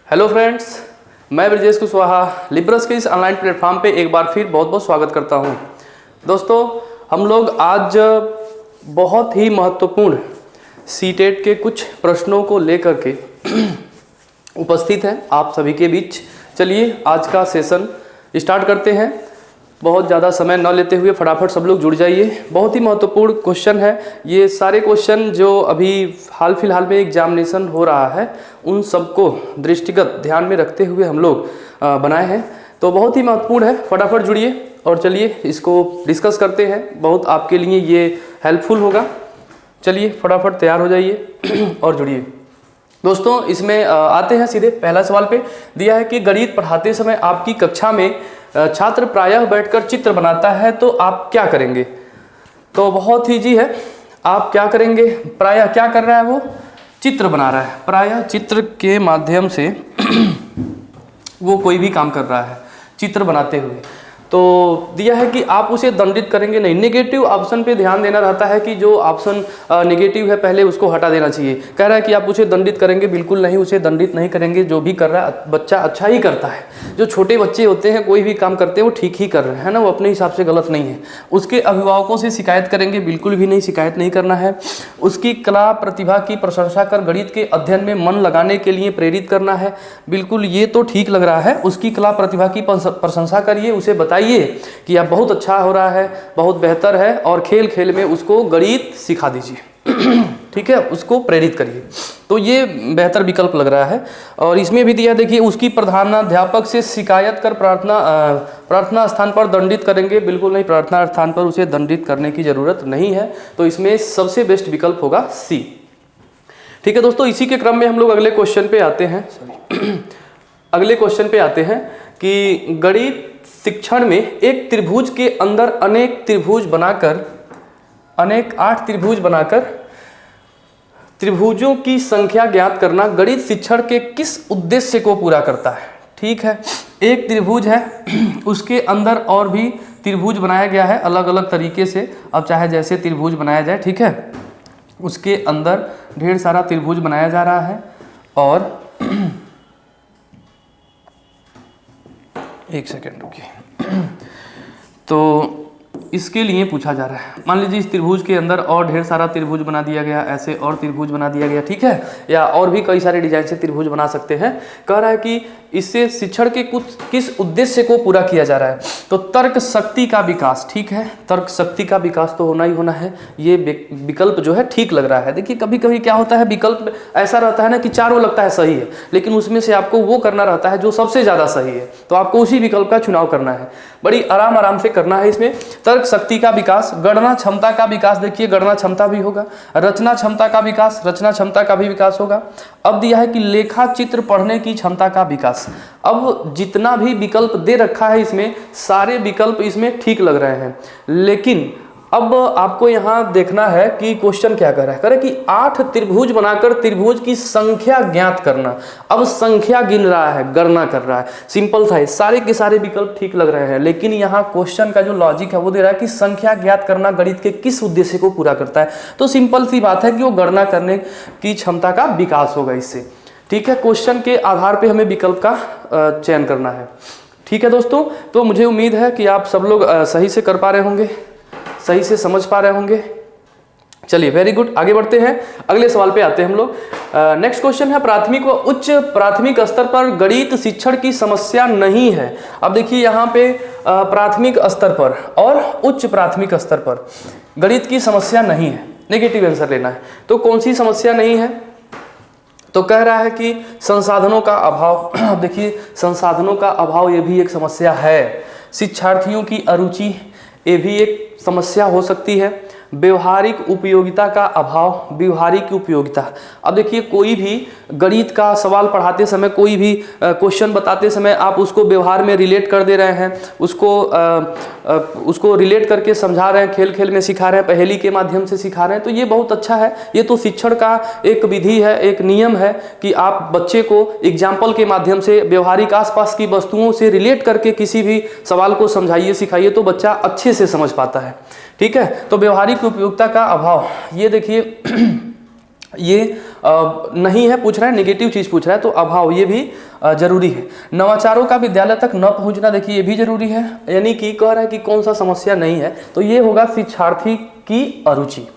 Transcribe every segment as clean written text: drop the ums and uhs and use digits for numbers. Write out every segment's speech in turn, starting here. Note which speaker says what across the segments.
Speaker 1: Hello friends, मैं ब्रजेश कुशवाहा लिब्रस के इस ऑनलाइन प्लेटफॉर्म पे एक बार फिर बहुत बहुत स्वागत करता हूं। दोस्तों, हम लोग आज बहुत ही महत्वपूर्ण सीटेट के कुछ प्रश्नों को लेकर के उपस्थित हैं आप सभी के बीच। चलिए आज का सेशन स्टार्ट करते हैं। बहुत ज़्यादा समय न लेते हुए फटाफट सब लोग जुड़ जाइए। बहुत ही महत्वपूर्ण क्वेश्चन है। ये सारे क्वेश्चन जो अभी हाल फिलहाल में एग्जामिनेशन हो रहा है उन सबको दृष्टिगत ध्यान में रखते हुए हम लोग बनाए हैं, तो बहुत ही महत्वपूर्ण है। फटाफट जुड़िए और चलिए इसको डिस्कस करते हैं। बहुत आपके लिए ये हेल्पफुल होगा। चलिए फटाफट तैयार हो जाइए और जुड़िए। दोस्तों, इसमें आते हैं सीधे पहला सवाल पे। दिया है कि गणित पढ़ाते समय आपकी कक्षा में छात्र प्रायः बैठकर चित्र बनाता है तो आप क्या करेंगे। तो बहुत ही जी है, आप क्या करेंगे। प्रायः क्या कर रहा है, वो चित्र बना रहा है। प्रायः चित्र के माध्यम से वो कोई भी काम कर रहा है चित्र बनाते हुए। तो दिया है कि आप उसे दंडित करेंगे नहीं। नेगेटिव ऑप्शन पे ध्यान देना रहता है कि जो ऑप्शन नेगेटिव है पहले उसको हटा देना चाहिए। कह रहा है कि आप उसे दंडित करेंगे, बिल्कुल नहीं, उसे दंडित नहीं करेंगे। जो भी कर रहा है बच्चा अच्छा ही करता है। जो छोटे बच्चे होते हैं कोई भी काम करते हैं वो ठीक ही कर रहे हैं ना, वो अपने हिसाब से गलत नहीं है। उसके अभिभावकों से शिकायत करेंगे, बिल्कुल भी नहीं, शिकायत नहीं करना है। उसकी कला प्रतिभा की प्रशंसा कर गणित के अध्ययन में मन लगाने के लिए प्रेरित करना है, बिल्कुल ये तो ठीक लग रहा है। उसकी कला प्रतिभा की प्रशंसा करिए, उसे बताइए कि आप बहुत अच्छा हो रहा है, बहुत बेहतर है, और खेल खेल में उसको गणित सिखा दीजिए ठीक है, उसको प्रेरित करिए। तो ये बेहतर विकल्प लग रहा है। और इसमें भी दिया, देखिए, उसकी प्रधानाध्यापक से शिकायत कर प्रार्थना स्थान पर दंडित करेंगे, बिल्कुल नहीं, प्रार्थना स्थान पर उसे दंडित करने की जरूरत नहीं है। तो इसमें सबसे बेस्ट विकल्प होगा सी। ठीक है दोस्तों, इसी के क्रम में हम लोग अगले क्वेश्चन पे आते हैं। अगले क्वेश्चन पे आते हैं कि गणित शिक्षण में एक त्रिभुज के अंदर अनेक 8 त्रिभुज बनाकर त्रिभुजों की संख्या ज्ञात करना गणित शिक्षण के किस उद्देश्य को पूरा करता है। ठीक है, एक त्रिभुज है, उसके अंदर और भी त्रिभुज बनाया गया है अलग अलग तरीके से। अब चाहे जैसे त्रिभुज बनाया जाए, ठीक है, उसके अंदर ढेर सारा त्रिभुज बनाया जा रहा है। और एक सेकेंड रुकिए। तो इसके लिए पूछा जा रहा है, मान लीजिए इस त्रिभुज के अंदर और ढेर सारा त्रिभुज बना दिया गया, ऐसे और त्रिभुज बना दिया गया, ठीक है, या और भी कई सारे डिजाइन से त्रिभुज बना सकते हैं। कह रहा है कि इससे शिक्षण के किस उद्देश्य को पूरा किया जा रहा है। तो तर्क शक्ति का विकास, ठीक है, तर्क शक्ति का विकास तो होना ही होना है। ये विकल्प जो है ठीक लग रहा है। देखिए कभी कभी क्या होता है, विकल्प ऐसा रहता है ना कि चारों लगता है सही है, लेकिन उसमें से आपको वो करना रहता है जो सबसे ज़्यादा सही है। तो आपको उसी विकल्प का चुनाव करना है, बड़ी आराम से करना है। इसमें तर्क शक्ति का विकास, गणना क्षमता का विकास, देखिए गणना क्षमता भी होगा, रचना क्षमता का विकास, रचना क्षमता का भी विकास होगा। अब दिया है कि लेखा चित्र पढ़ने की क्षमता का विकास। अब जितना भी विकल्प दे रखा है इसमें सारे विकल्प इसमें ठीक लग रहे हैं, लेकिन अब आपको यहां देखना है कि क्वेश्चन क्या कर रहा है। करे कि 8 त्रिभुज बनाकर त्रिभुज की संख्या ज्ञात करना। अब संख्या गिन रहा है, गणना कर रहा है, सिंपल सा है, सारे के सारे विकल्प ठीक लग रहे हैं, लेकिन यहाँ क्वेश्चन का जो लॉजिक है वो दे रहा है कि संख्या ज्ञात करना गणित के किस उद्देश्य को पूरा करता है। तो सिंपल सी बात है कि वो गणना करने की क्षमता का विकास होगा इससे। ठीक है, क्वेश्चन के आधार पर हमें विकल्प का चयन करना है। ठीक है दोस्तों, तो मुझे उम्मीद है कि आप सब लोग सही से कर पा रहे होंगे, सही से समझ पा रहे होंगे। चलिए वेरी गुड, आगे बढ़ते हैं, अगले सवाल पे आते हैं हम लोग। नेक्स्ट क्वेश्चन है, प्राथमिक व उच्च प्राथमिक स्तर पर गणित शिक्षण की समस्या नहीं है। अब देखिए यहाँ पे प्राथमिक स्तर पर और उच्च प्राथमिक स्तर पर गणित की समस्या नहीं है, नेगेटिव आंसर लेना है। तो कौन सी समस्या नहीं है। तो कह रहा है कि संसाधनों का अभाव। देखिए संसाधनों का अभाव ये भी एक समस्या है। शिक्षार्थियों की अरुचि, ये भी एक समस्या हो सकती है। व्यवहारिक उपयोगिता का अभाव, व्यवहारिक उपयोगिता। अब देखिए कोई भी गणित का सवाल पढ़ाते समय, कोई भी क्वेश्चन बताते समय आप उसको व्यवहार में रिलेट कर दे रहे हैं, उसको रिलेट करके समझा रहे हैं, खेल खेल में सिखा रहे हैं, पहेली के माध्यम से सिखा रहे हैं, तो ये बहुत अच्छा है। ये तो शिक्षण का एक विधि है, एक नियम है कि आप बच्चे को एग्जाम्पल के माध्यम से व्यवहारिक आसपास की वस्तुओं से रिलेट करके किसी भी सवाल को समझाइए, सिखाइए, तो बच्चा अच्छे से समझ पाता है। ठीक है, तो व्यवहारिक उपयोगिता का अभाव, ये देखिए ये नहीं है पूछ रहा है, नेगेटिव चीज़ पूछ रहा है, तो अभाव ये भी जरूरी है। नवाचारों का विद्यालय तक न पहुंचना, देखिए ये भी जरूरी है, यानी कि कह रहा है कि कौन सा समस्या नहीं है, तो ये होगा शिक्षार्थी की अरुचि।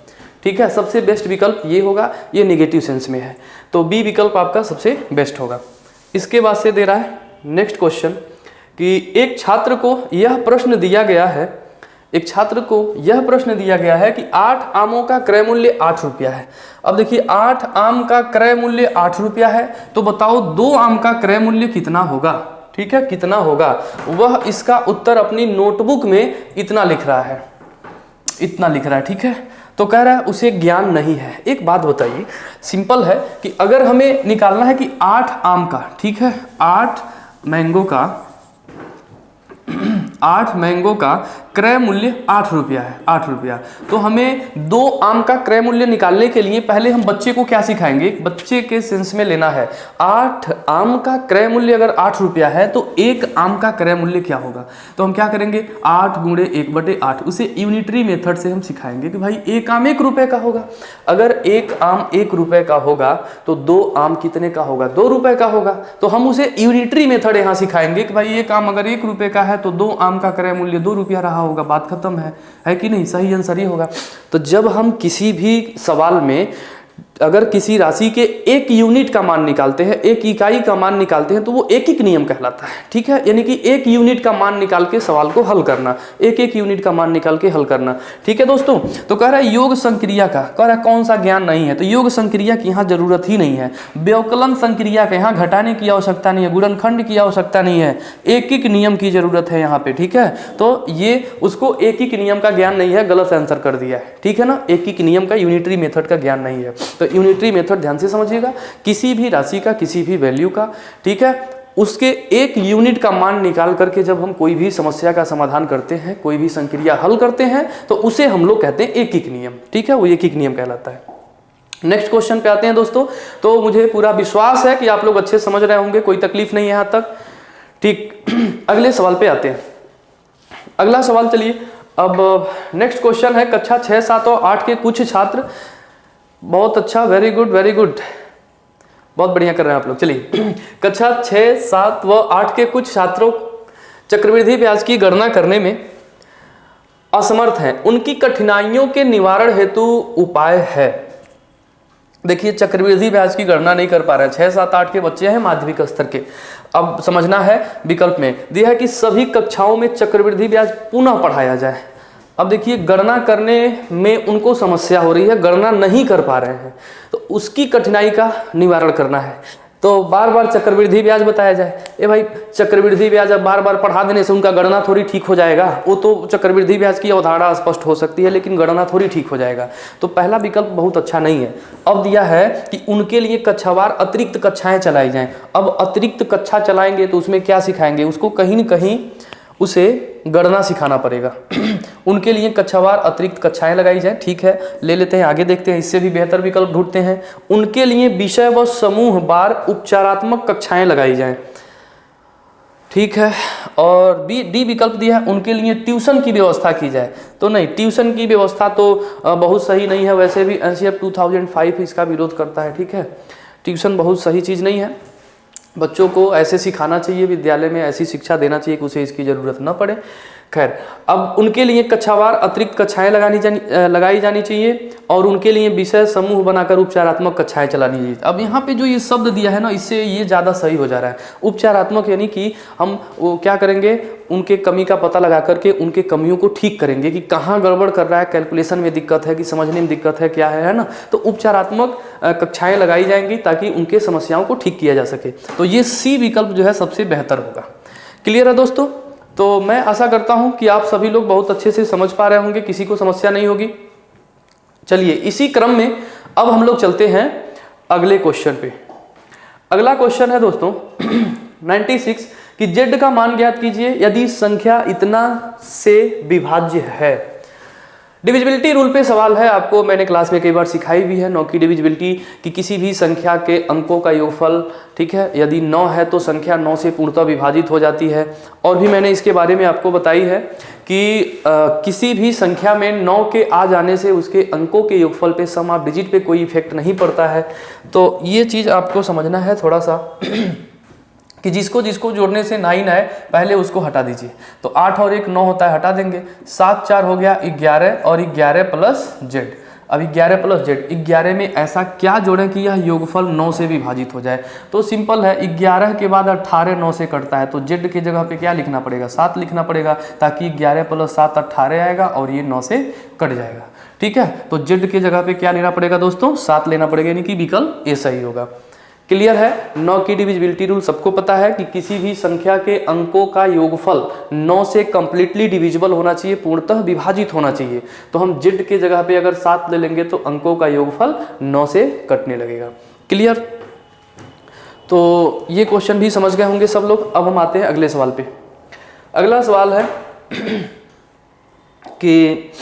Speaker 1: ठीक है, सबसे बेस्ट विकल्प ये होगा, ये नेगेटिव सेंस में है, तो बी विकल्प आपका सबसे बेस्ट होगा। इसके बाद से दे रहा है नेक्स्ट क्वेश्चन कि एक छात्र को यह प्रश्न दिया गया है, एक छात्र को यह प्रश्न दिया गया है कि 8 आमों का क्रय मूल्य 8 रुपया है। अब देखिए 8 आम का क्रय मूल्य 8 रुपया है, तो बताओ 2 आम का क्रय मूल्य कितना होगा। ठीक है, कितना होगा, वह इसका उत्तर अपनी नोटबुक में इतना लिख रहा है, इतना लिख रहा है। ठीक है, तो कह रहा है उसे ज्ञान नहीं है। एक बात बताइए, सिंपल है कि अगर हमें निकालना है कि 8 आम का, ठीक है, 8 मैंगो का क्रय मूल्य 8 रुपया है, 8 रुपया, तो हमें 2 आम का क्रय मूल्य निकालने के लिए पहले हम बच्चे को क्या सिखाएंगे, बच्चे के सेंस में लेना है। 8 आम का क्रय मूल्य अगर 8 रुपया है तो 1 आम का क्रय मूल्य क्या होगा, तो हम क्या करेंगे 8 गुणे 1/8, उसे यूनिटरी मेथड से हम सिखाएंगे कि भाई 1 आम 1 रुपये का होगा। अगर 1 आम 1 रुपये का होगा तो 2 आम कितने का होगा, 2 रुपये का होगा, तो हम उसे यूनिटरी मेथड यहाँ सिखाएंगे कि भाई 1 आम अगर 1 रुपये का है तो 2 आम का क्रय मूल्य 2 रुपया रहा होगा, बात खत्म है कि नहीं, सही आंसर ही होगा। तो जब हम किसी भी सवाल में अगर किसी राशि के 1 यूनिट का मान निकालते हैं, 1 इकाई का मान निकालते हैं, तो वो एकिक नियम कहलाता है। ठीक है, यानी कि 1 यूनिट का मान निकाल के सवाल को हल करना, 1 यूनिट का मान निकाल के हल करना। ठीक है दोस्तों, तो कह रहा है योग संक्रिया का, कह रहा है कौन सा ज्ञान नहीं है, तो योग संक्रिया की यहाँ जरूरत ही नहीं है। व्यवकलन संक्रिया का यहाँ घटाने की आवश्यकता नहीं है, गुणनखंड की आवश्यकता नहीं है, एकिक नियम की जरूरत है यहाँ पे। ठीक है, तो ये उसको एकिक नियम का ज्ञान नहीं है, गलत आंसर कर दिया है। ठीक है ना, एकिक नियम का, यूनिटरी मेथड का ज्ञान नहीं है। तो यूनिटरी मेथड ध्यान से समझिएगा, किसी भी राशि का, किसी भी वैल्यू का, ठीक है, उसके 1 यूनिट का मान निकाल करके जब हम कोई भी समस्या का समाधान करते हैं, कोई भी संक्रिया हल करते हैं, तो उसे हम लोग कहते हैं एकिक नियम। ठीक है, वो एकिक नियम कहलाता है। नेक्स्ट क्वेश्चन पे आते हैं दोस्तों। तो मुझे पूरा विश्वास है कि आप लोग अच्छे समझ रहे होंगे, कोई तकलीफ नहीं है यहाँ तक। ठीक, अगले सवाल पे आते हैं। अगला सवाल चलिए, अब नेक्स्ट क्वेश्चन है कक्षा 6, 7 और 8 के कुछ छात्र, बहुत अच्छा, वेरी गुड वेरी गुड, बहुत बढ़िया कर रहे हैं आप लोग। चलिए, कक्षा 6, 7 व 8 के कुछ छात्रों चक्रवृद्धि ब्याज की गणना करने में असमर्थ हैं, उनकी कठिनाइयों के निवारण हेतु उपाय है। देखिए, चक्रवृद्धि ब्याज की गणना नहीं कर पा रहे हैं, 6, 7, 8 के बच्चे हैं माध्यमिक स्तर के। अब समझना है, विकल्प में दिया है कि सभी कक्षाओं में चक्रवृद्धि ब्याज पुनः पढ़ाया जाए। अब देखिए, गणना करने में उनको समस्या हो रही है, गणना नहीं कर पा रहे हैं, तो उसकी कठिनाई का निवारण करना है, तो बार बार चक्रवृद्धि ब्याज बताया जाए। ए भाई, चक्रवृद्धि ब्याज अब बार बार पढ़ा देने से उनका गणना थोड़ी ठीक हो जाएगा। वो तो चक्रवृद्धि ब्याज की अवधारणा स्पष्ट हो सकती है, लेकिन गणना थोड़ी ठीक हो जाएगा, तो पहला विकल्प बहुत अच्छा नहीं है। अब दिया है कि उनके लिए कक्षावार अतिरिक्त कक्षाएं चलाई जाएं। अब अतिरिक्त कक्षा चलाएंगे तो उसमें क्या सिखाएंगे, उसको कहीं न कहीं उसे गणना सिखाना पड़ेगा। उनके लिए कक्षावार अतिरिक्त कक्षाएं लगाई जाए। ठीक है, ले लेते हैं, आगे देखते हैं, इससे भी बेहतर विकल्प ढूंढते हैं। उनके लिए विषय व समूह बार उपचारात्मक कक्षाएं लगाई जाएं। ठीक है, और डी विकल्प दिया है, उनके लिए ट्यूशन की व्यवस्था की जाए। तो नहीं, ट्यूशन की व्यवस्था तो बहुत सही नहीं है, वैसे भी NCF 2005 इसका विरोध करता है। ठीक है, ट्यूशन बहुत सही चीज़ नहीं है, बच्चों को ऐसे सिखाना चाहिए, विद्यालय में ऐसी शिक्षा देना चाहिए कि उसे इसकी ज़रूरत न पड़े। खैर, अब उनके लिए कक्षावार अतिरिक्त कक्षाएं लगाई जानी चाहिए, और उनके लिए विषय समूह बनाकर उपचारात्मक कक्षाएं चलानी चाहिए। अब यहाँ पे जो ये शब्द दिया है ना, इससे ये ज़्यादा सही हो जा रहा है। उपचारात्मक यानी कि हम वो क्या करेंगे, उनके कमी का पता लगा करके उनके कमियों को ठीक करेंगे कि कहाँ गड़बड़ कर रहा है, कैलकुलेशन में दिक्कत है कि समझने में दिक्कत है, क्या है ना। तो उपचारात्मक कक्षाएं लगाई जाएंगी ताकि उनके समस्याओं को ठीक किया जा सके। तो ये सी विकल्प जो है सबसे बेहतर होगा। क्लियर है दोस्तों? तो मैं आशा करता हूं कि आप सभी लोग बहुत अच्छे से समझ पा रहे होंगे, किसी को समस्या नहीं होगी। चलिए, इसी क्रम में अब हम लोग चलते हैं अगले क्वेश्चन पे। अगला क्वेश्चन है दोस्तों 96 कि z का मान ज्ञात कीजिए यदि संख्या इतना से विभाज्य है। डिविजिबिलिटी रूल पे सवाल है, आपको मैंने क्लास में कई बार सिखाई भी है। 9 की डिविजिबिलिटी कि किसी भी संख्या के अंकों का योगफल, ठीक है, यदि 9 है तो संख्या 9 से पूर्णतः विभाजित हो जाती है। और भी मैंने इसके बारे में आपको बताई है कि किसी भी संख्या में 9 के आ जाने से उसके अंकों के योगफल पे, सम ऑफ डिजिट पे कोई इफेक्ट नहीं पड़ता है। तो ये चीज़ आपको समझना है थोड़ा सा कि जिसको जिसको जोड़ने से 9 आए पहले उसको हटा दीजिए। तो 8 और 1 9 होता है, हटा देंगे। 7 4 हो गया 11 और 11 प्लस जेड। अब 11 प्लस जेड, 11 में ऐसा क्या जोड़ें कि यह योगफल 9 से विभाजित हो जाए? तो सिंपल है, 11 के बाद 18 9 से कटता है, तो जेड की जगह पे क्या लिखना पड़ेगा? 7 लिखना पड़ेगा, ताकि 11 प्लस 7 18 आएगा और ये 9 से कट जाएगा। ठीक है, तो जेड की जगह पे क्या लेना पड़ेगा दोस्तों? 7 लेना पड़ेगा, यानी कि विकल्प ए सही होगा। क्लियर है? 9 की डिविजिबिलिटी रूल सबको पता है कि किसी भी संख्या के अंकों का योगफल 9 से कंप्लीटली डिविजिबल होना चाहिए, पूर्णतः विभाजित होना चाहिए। तो हम जेड के जगह पे अगर 7 ले लेंगे तो अंकों का योगफल 9 से कटने लगेगा। क्लियर? तो ये क्वेश्चन भी समझ गए होंगे सब लोग। अब हम आते हैं अगले सवाल पे। अगला सवाल है कि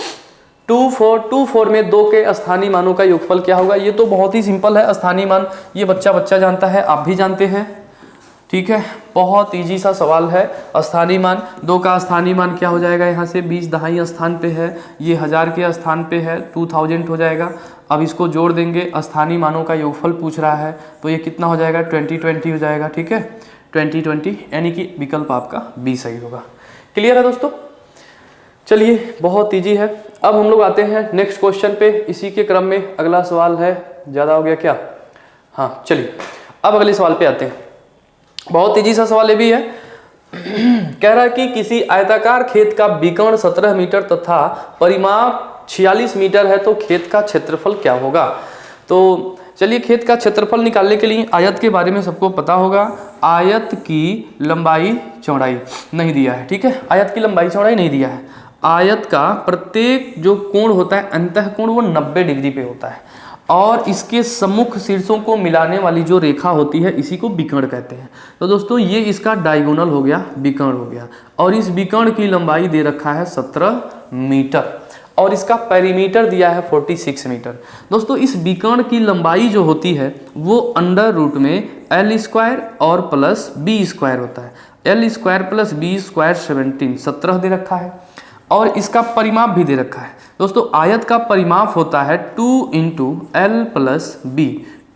Speaker 1: 24 में 2 के स्थानीय मानों का योगफल क्या होगा? ये तो बहुत ही सिंपल है। स्थानीय मान ये बच्चा जानता है, आप भी जानते हैं। ठीक है, बहुत इजी सा सवाल है। स्थानीय मान 2 का स्थानीय मान क्या हो जाएगा? यहाँ से 20 दहाई स्थान पे है, ये 1000 के स्थान पे है, 2000 हो जाएगा। अब इसको जोड़ देंगे, स्थानीय मानों का योगफल पूछ रहा है, तो ये कितना हो जाएगा? 20 हो जाएगा। ठीक है, 20 यानी कि विकल्प आपका बी सही होगा। क्लियर है दोस्तों? चलिए, बहुत इजी है। अब हम लोग आते हैं नेक्स्ट क्वेश्चन पे। इसी के क्रम में अगला सवाल है। ज़्यादा हो गया क्या? हाँ, चलिए अब अगले सवाल पे आते हैं। बहुत इजी सा सवाल ये भी है। कह रहा है कि किसी आयताकार खेत का विकर्ण 17 मीटर तथा परिमाप 46 मीटर है, तो खेत का क्षेत्रफल क्या होगा? तो चलिए, खेत का क्षेत्रफल निकालने के लिए आयत के बारे में सबको पता होगा। आयत की लंबाई चौड़ाई नहीं दिया है। ठीक है, आयत की लंबाई चौड़ाई नहीं दिया है। आयत का प्रत्येक जो कोण होता है, अंतः कोण, वो 90 डिग्री पे होता है, और इसके सम्मुख शीर्षों को मिलाने वाली जो रेखा होती है, इसी को विकर्ण कहते हैं। तो दोस्तों, ये इसका डायगोनल हो गया, विकर्ण हो गया, और इस विकर्ण की लंबाई दे रखा है 17 मीटर, और इसका पेरीमीटर दिया है 46 मीटर। दोस्तों, इस विकर्ण की लंबाई जो होती है वो अंडर रूट में l² और प्लस b² होता है। l² प्लस b² 17 दे रखा है, और इसका परिमाप भी दे रखा है। दोस्तों, आयत का परिमाप होता है 2 into L plus B.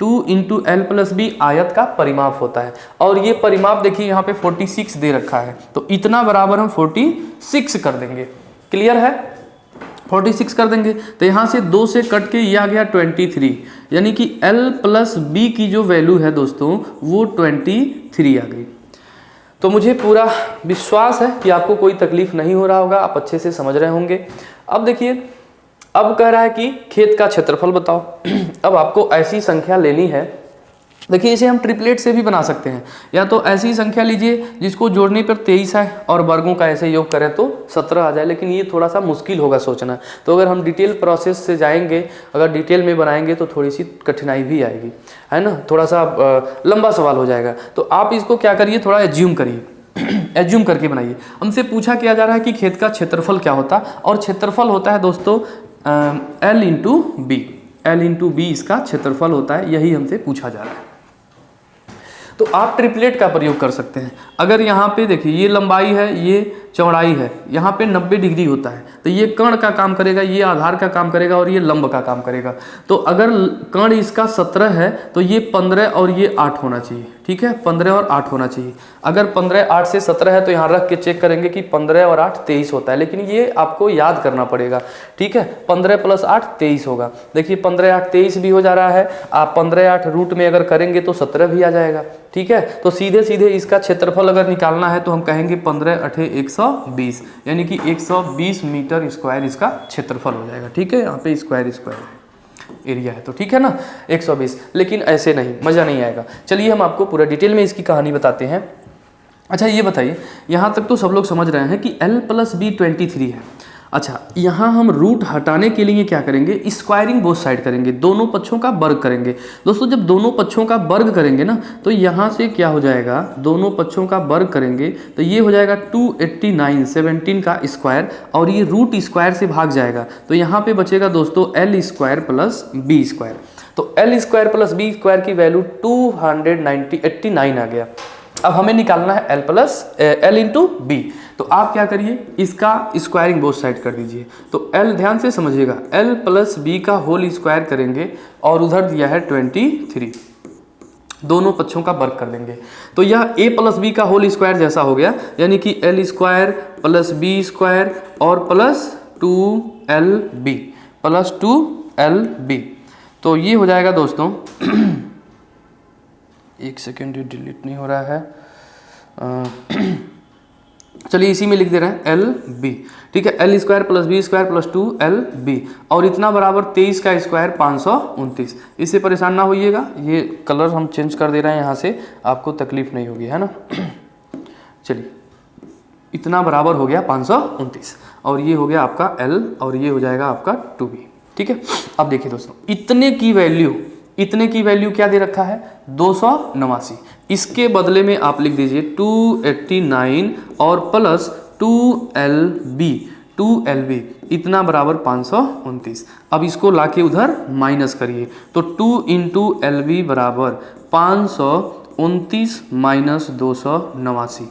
Speaker 1: 2 into L plus B आयत का परिमाप होता है, और ये परिमाप देखिए यहाँ पे 46 दे रखा है, तो इतना बराबर हम 46 कर देंगे। क्लियर है? 46 कर देंगे, तो यहाँ से 2 से कट के ये आ गया 23, यानी कि एल प्लस बी की जो वैल्यू है दोस्तों वो 23 आ गई। तो मुझे पूरा विश्वास है कि आपको कोई तकलीफ नहीं हो रहा होगा, आप अच्छे से समझ रहे होंगे। अब देखिए, अब कह रहा है कि खेत का क्षेत्रफल बताओ। अब आपको ऐसी संख्या लेनी है, देखिए इसे हम ट्रिपलेट से भी बना सकते हैं, या तो ऐसी संख्या लीजिए जिसको जोड़ने पर 23 है और वर्गों का ऐसे योग करें तो 17 आ जाए, लेकिन ये थोड़ा सा मुश्किल होगा सोचना। तो अगर हम डिटेल प्रोसेस से जाएंगे, अगर डिटेल में बनाएंगे तो थोड़ी सी कठिनाई भी आएगी, है ना, थोड़ा सा लंबा सवाल हो जाएगा। तो आप इसको क्या करिए, थोड़ा एज्यूम करिए, एज्यूम करके बनाइए। हमसे पूछा किया जा रहा है कि खेत का क्षेत्रफल क्या होता, और क्षेत्रफल होता है दोस्तों L into B. L into B इसका क्षेत्रफल होता है, यही हमसे पूछा जा रहा है। तो आप ट्रिपलेट का प्रयोग कर सकते हैं। अगर यहाँ पे देखिए ये लंबाई है, ये चौड़ाई है, यहाँ पे 90 डिग्री होता है, तो ये कर्ण का काम करेगा, ये आधार का काम करेगा, और ये लंब का काम करेगा। तो अगर कर्ण इसका 17 है तो ये 15 और ये 8 होना चाहिए। ठीक है, 15 और 8 होना चाहिए। अगर 15 8 से 17 है तो यहाँ रख के चेक करेंगे कि 15 और 8 23 होता है, लेकिन ये आपको याद करना पड़ेगा। ठीक है, 15 प्लस 8 23 होगा। देखिए 15 8 23 भी हो जा रहा है, आप 15 8 रूट में अगर करेंगे तो 17 भी आ जाएगा। ठीक है, तो सीधे सीधे इसका क्षेत्रफल अगर निकालना है तो हम कहेंगे 15 8 120, यानी कि 120 मीटर स्क्वायर इसका क्षेत्रफल हो जाएगा। ठीक है, यहाँ पे स्क्वायर एरिया है, तो ठीक है ना, 120। लेकिन ऐसे नहीं, मज़ा नहीं आएगा। चलिए हम आपको पूरा डिटेल में इसकी कहानी बताते हैं। अच्छा ये बताइए, यहाँ तक तो सब लोग समझ रहे हैं कि L प्लस बी 23 है, अच्छा, यहाँ हम रूट हटाने के लिए क्या करेंगे, स्क्वायरिंग बोथ साइड करेंगे, दोनों पक्षों का वर्ग करेंगे। दोस्तों जब दोनों पक्षों का वर्ग करेंगे ना, तो यहाँ से क्या हो जाएगा, दोनों पक्षों का वर्ग करेंगे तो ये हो जाएगा 289 17 का स्क्वायर, और ये रूट स्क्वायर से भाग जाएगा, तो यहाँ पे बचेगा दोस्तों L square plus B square. तो L square plus B square की वैल्यू 289 आ गया। अब हमें निकालना है एल इंटू बी। तो आप क्या करिए, इसका स्क्वायरिंग बोथ साइड कर दीजिए। तो एल ध्यान से समझिएगा, एल प्लस बी का होल स्क्वायर करेंगे और उधर दिया है 23, दोनों पक्षों का वर्ग कर देंगे। तो यह ए प्लस बी का होल स्क्वायर जैसा हो गया, यानी कि L square plus B square और प्लस 2LB। तो ये हो जाएगा दोस्तों एक सेकेंड, ये डिलीट नहीं हो रहा है, चलिए इसी में लिख दे रहे हैं एल बी। ठीक है, L square plus B square plus 2LB, और इतना बराबर 23 का स्क्वायर 529। इससे परेशान ना होइएगा, ये कलर हम चेंज कर दे रहे हैं यहाँ से, आपको तकलीफ नहीं होगी, है ना। चलिए, इतना बराबर हो गया 529, और ये हो गया आपका L, और ये हो जाएगा आपका 2B। ठीक है, अब देखिए दोस्तों, इतने की वैल्यू क्या दे रखा है, 289। इसके बदले में आप लिख दीजिए 289 और प्लस 2LB, इतना बराबर 529। अब इसको लाके उधर माइनस करिए, तो 2 इंटू LB बराबर 529 माइनस 289।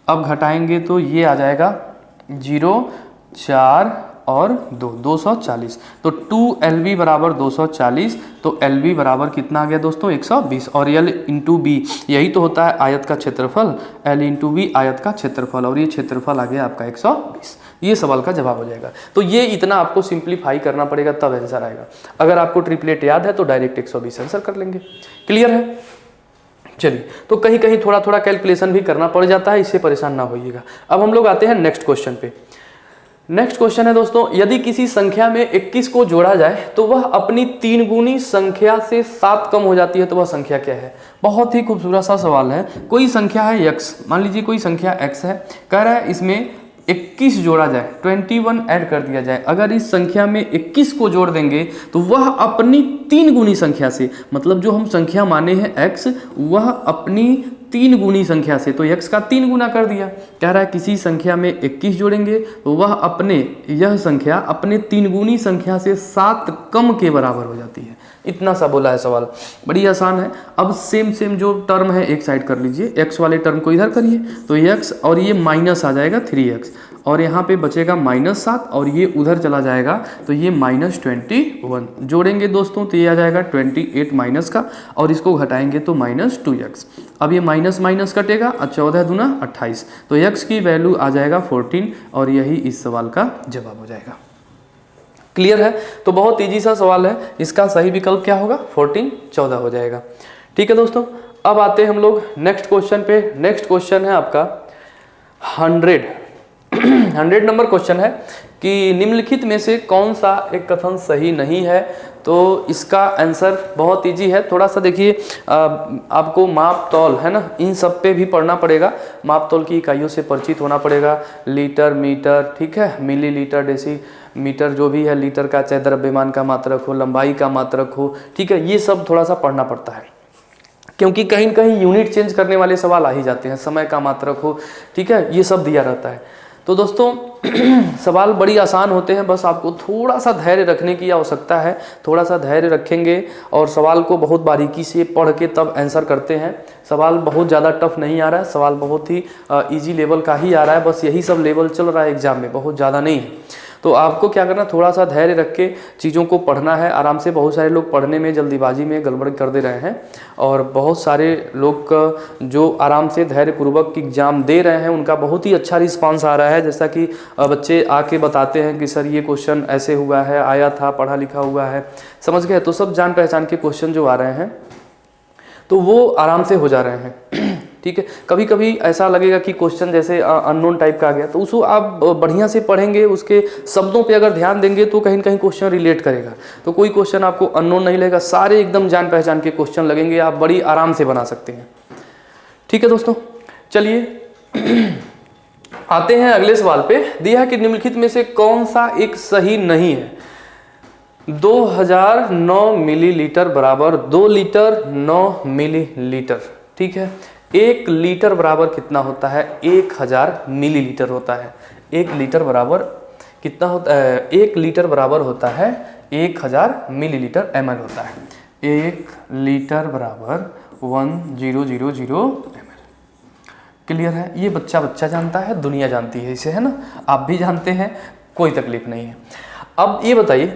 Speaker 1: अब घटाएंगे तो ये आ जाएगा 0, 4 और 240। तो 2LB बराबर 240, तो LB बराबर कितना आ गया दोस्तों, 120। और L इंटू बी, यही तो होता है आयत का क्षेत्रफल, L इंटू बी आयत का क्षेत्रफल, और ये क्षेत्रफल आ गया आपका 120। ये सवाल का जवाब हो जाएगा। तो ये इतना आपको सिंप्लीफाई करना पड़ेगा, तब आंसर आएगा। अगर आपको ट्रिपलेट याद है तो डायरेक्ट 120 आंसर कर लेंगे। क्लियर है। चलिए, तो कहीं कहीं थोड़ा थोड़ा कैलकुलेशन भी करना पड़ जाता है, इससे परेशान ना होइएगा। अब हम लोग आते हैं नेक्स्ट क्वेश्चन पे। नेक्स्ट क्वेश्चन है दोस्तों, यदि किसी संख्या में 21 को जोड़ा जाए तो वह अपनी 3 गुनी संख्या से 7 कम हो जाती है, तो वह संख्या क्या है। बहुत ही खूबसूरत सा सवाल है। कोई संख्या है x, मान लीजिए कोई संख्या x है, कह रहा है इसमें 21 जोड़ा जाए, 21 ऐड कर दिया जाए। अगर इस संख्या में 21 को जोड़ देंगे तो वह अपनी 3 गुनी संख्या से, मतलब जो हम संख्या माने हैं x, वह अपनी 3 गुनी संख्या से, तो x का 3 गुना कर दिया। कह रहा है किसी संख्या में 21 जोड़ेंगे तो वह यह संख्या अपने 3 गुनी संख्या से 7 कम के बराबर हो जाती है। इतना सा बोला है सवाल, बड़ी आसान है। अब सेम जो टर्म है एक साइड कर लीजिए, x वाले टर्म को इधर करिए, तो x और ये माइनस आ जाएगा 3x, और यहाँ पे बचेगा -7, और ये उधर चला जाएगा तो ये -21 जोड़ेंगे दोस्तों, तो ये आ जाएगा 28 माइनस का, और इसको घटाएंगे तो -2x। अब ये माइनस माइनस कटेगा, 14 दूना 28, तो x की वैल्यू आ जाएगा 14, और यही इस सवाल का जवाब हो जाएगा। क्लियर है। तो बहुत ईजी सा सवाल है, इसका सही विकल्प क्या होगा, 14, 14 हो जाएगा। ठीक है दोस्तों, अब आते हैं हम लोग नेक्स्ट क्वेश्चन पे। नेक्स्ट क्वेश्चन है आपका 100 नंबर क्वेश्चन है कि निम्नलिखित में से कौन सा एक कथन सही नहीं है। तो इसका आंसर बहुत इजी है। थोड़ा सा देखिए, आपको माप तौल है ना, इन सब पे भी पढ़ना पड़ेगा। माप तौल की इकाइयों से परिचित होना पड़ेगा, लीटर, मीटर, ठीक है, मिलीलीटर, डेसीमीटर, जो भी है, लीटर का चाहे द्रव्यमान का मात्रक हो, लंबाई का मात्रक हो, ठीक है, ये सब थोड़ा सा पढ़ना पड़ता है, क्योंकि कहीं कहीं यूनिट चेंज करने वाले सवाल आ ही जाते हैं। समय का मात्रक हो, ठीक है, ये सब दिया रहता है। तो दोस्तों सवाल बड़ी आसान होते हैं, बस आपको थोड़ा सा धैर्य रखने की आवश्यकता है। थोड़ा सा धैर्य रखेंगे और सवाल को बहुत बारीकी से पढ़ के तब आंसर करते हैं। सवाल बहुत ज़्यादा टफ नहीं आ रहा है, सवाल बहुत ही इजी लेवल का ही आ रहा है। बस यही सब लेवल चल रहा है एग्जाम में, बहुत ज़्यादा नहीं है। तो आपको क्या करना, थोड़ा सा धैर्य रख के चीज़ों को पढ़ना है आराम से। बहुत सारे लोग पढ़ने में जल्दीबाजी में गड़बड़ कर दे रहे हैं, और बहुत सारे लोग जो आराम से धैर्यपूर्वक एग्जाम दे रहे हैं उनका बहुत ही अच्छा रिस्पांस आ रहा है। जैसा कि बच्चे आके बताते हैं कि सर ये क्वेश्चन ऐसे हुआ है, आया था, पढ़ा लिखा हुआ है, समझ गए। तो सब जान पहचान के क्वेश्चन जो आ रहे हैं तो वो आराम से हो जा रहे हैं, ठीक है। कभी कभी ऐसा लगेगा कि क्वेश्चन जैसे अननोन टाइप का आ गया, तो उसको आप बढ़िया से पढ़ेंगे, उसके शब्दों पे अगर ध्यान देंगे तो कहीं न कहीं क्वेश्चन रिलेट करेगा। तो कोई क्वेश्चन आपको अननोन नहीं लगेगा, सारे एकदम जान पहचान के क्वेश्चन लगेंगे, आप बड़ी आराम से बना सकते हैं। ठीक है दोस्तों, चलिए आते हैं अगले सवाल पे। दिया है कि निम्नलिखित में से कौन सा एक सही नहीं है। 2009 मिलीलीटर बराबर 2 लीटर 9 मिलीलीटर। ठीक है, 1 लीटर बराबर कितना होता है? 1000 मिलीलीटर होता है। 1 लीटर बराबर कितना होता है? 1 लीटर बराबर होता है 1000 मिलीलीटर ml होता है। 1 लीटर बराबर 1000 ml। क्लियर है? ये बच्चा जानता है, दुनिया जानती है इसे, है ना? आप भी जानते हैं, कोई तकलीफ नहीं है। अब ये बताइए,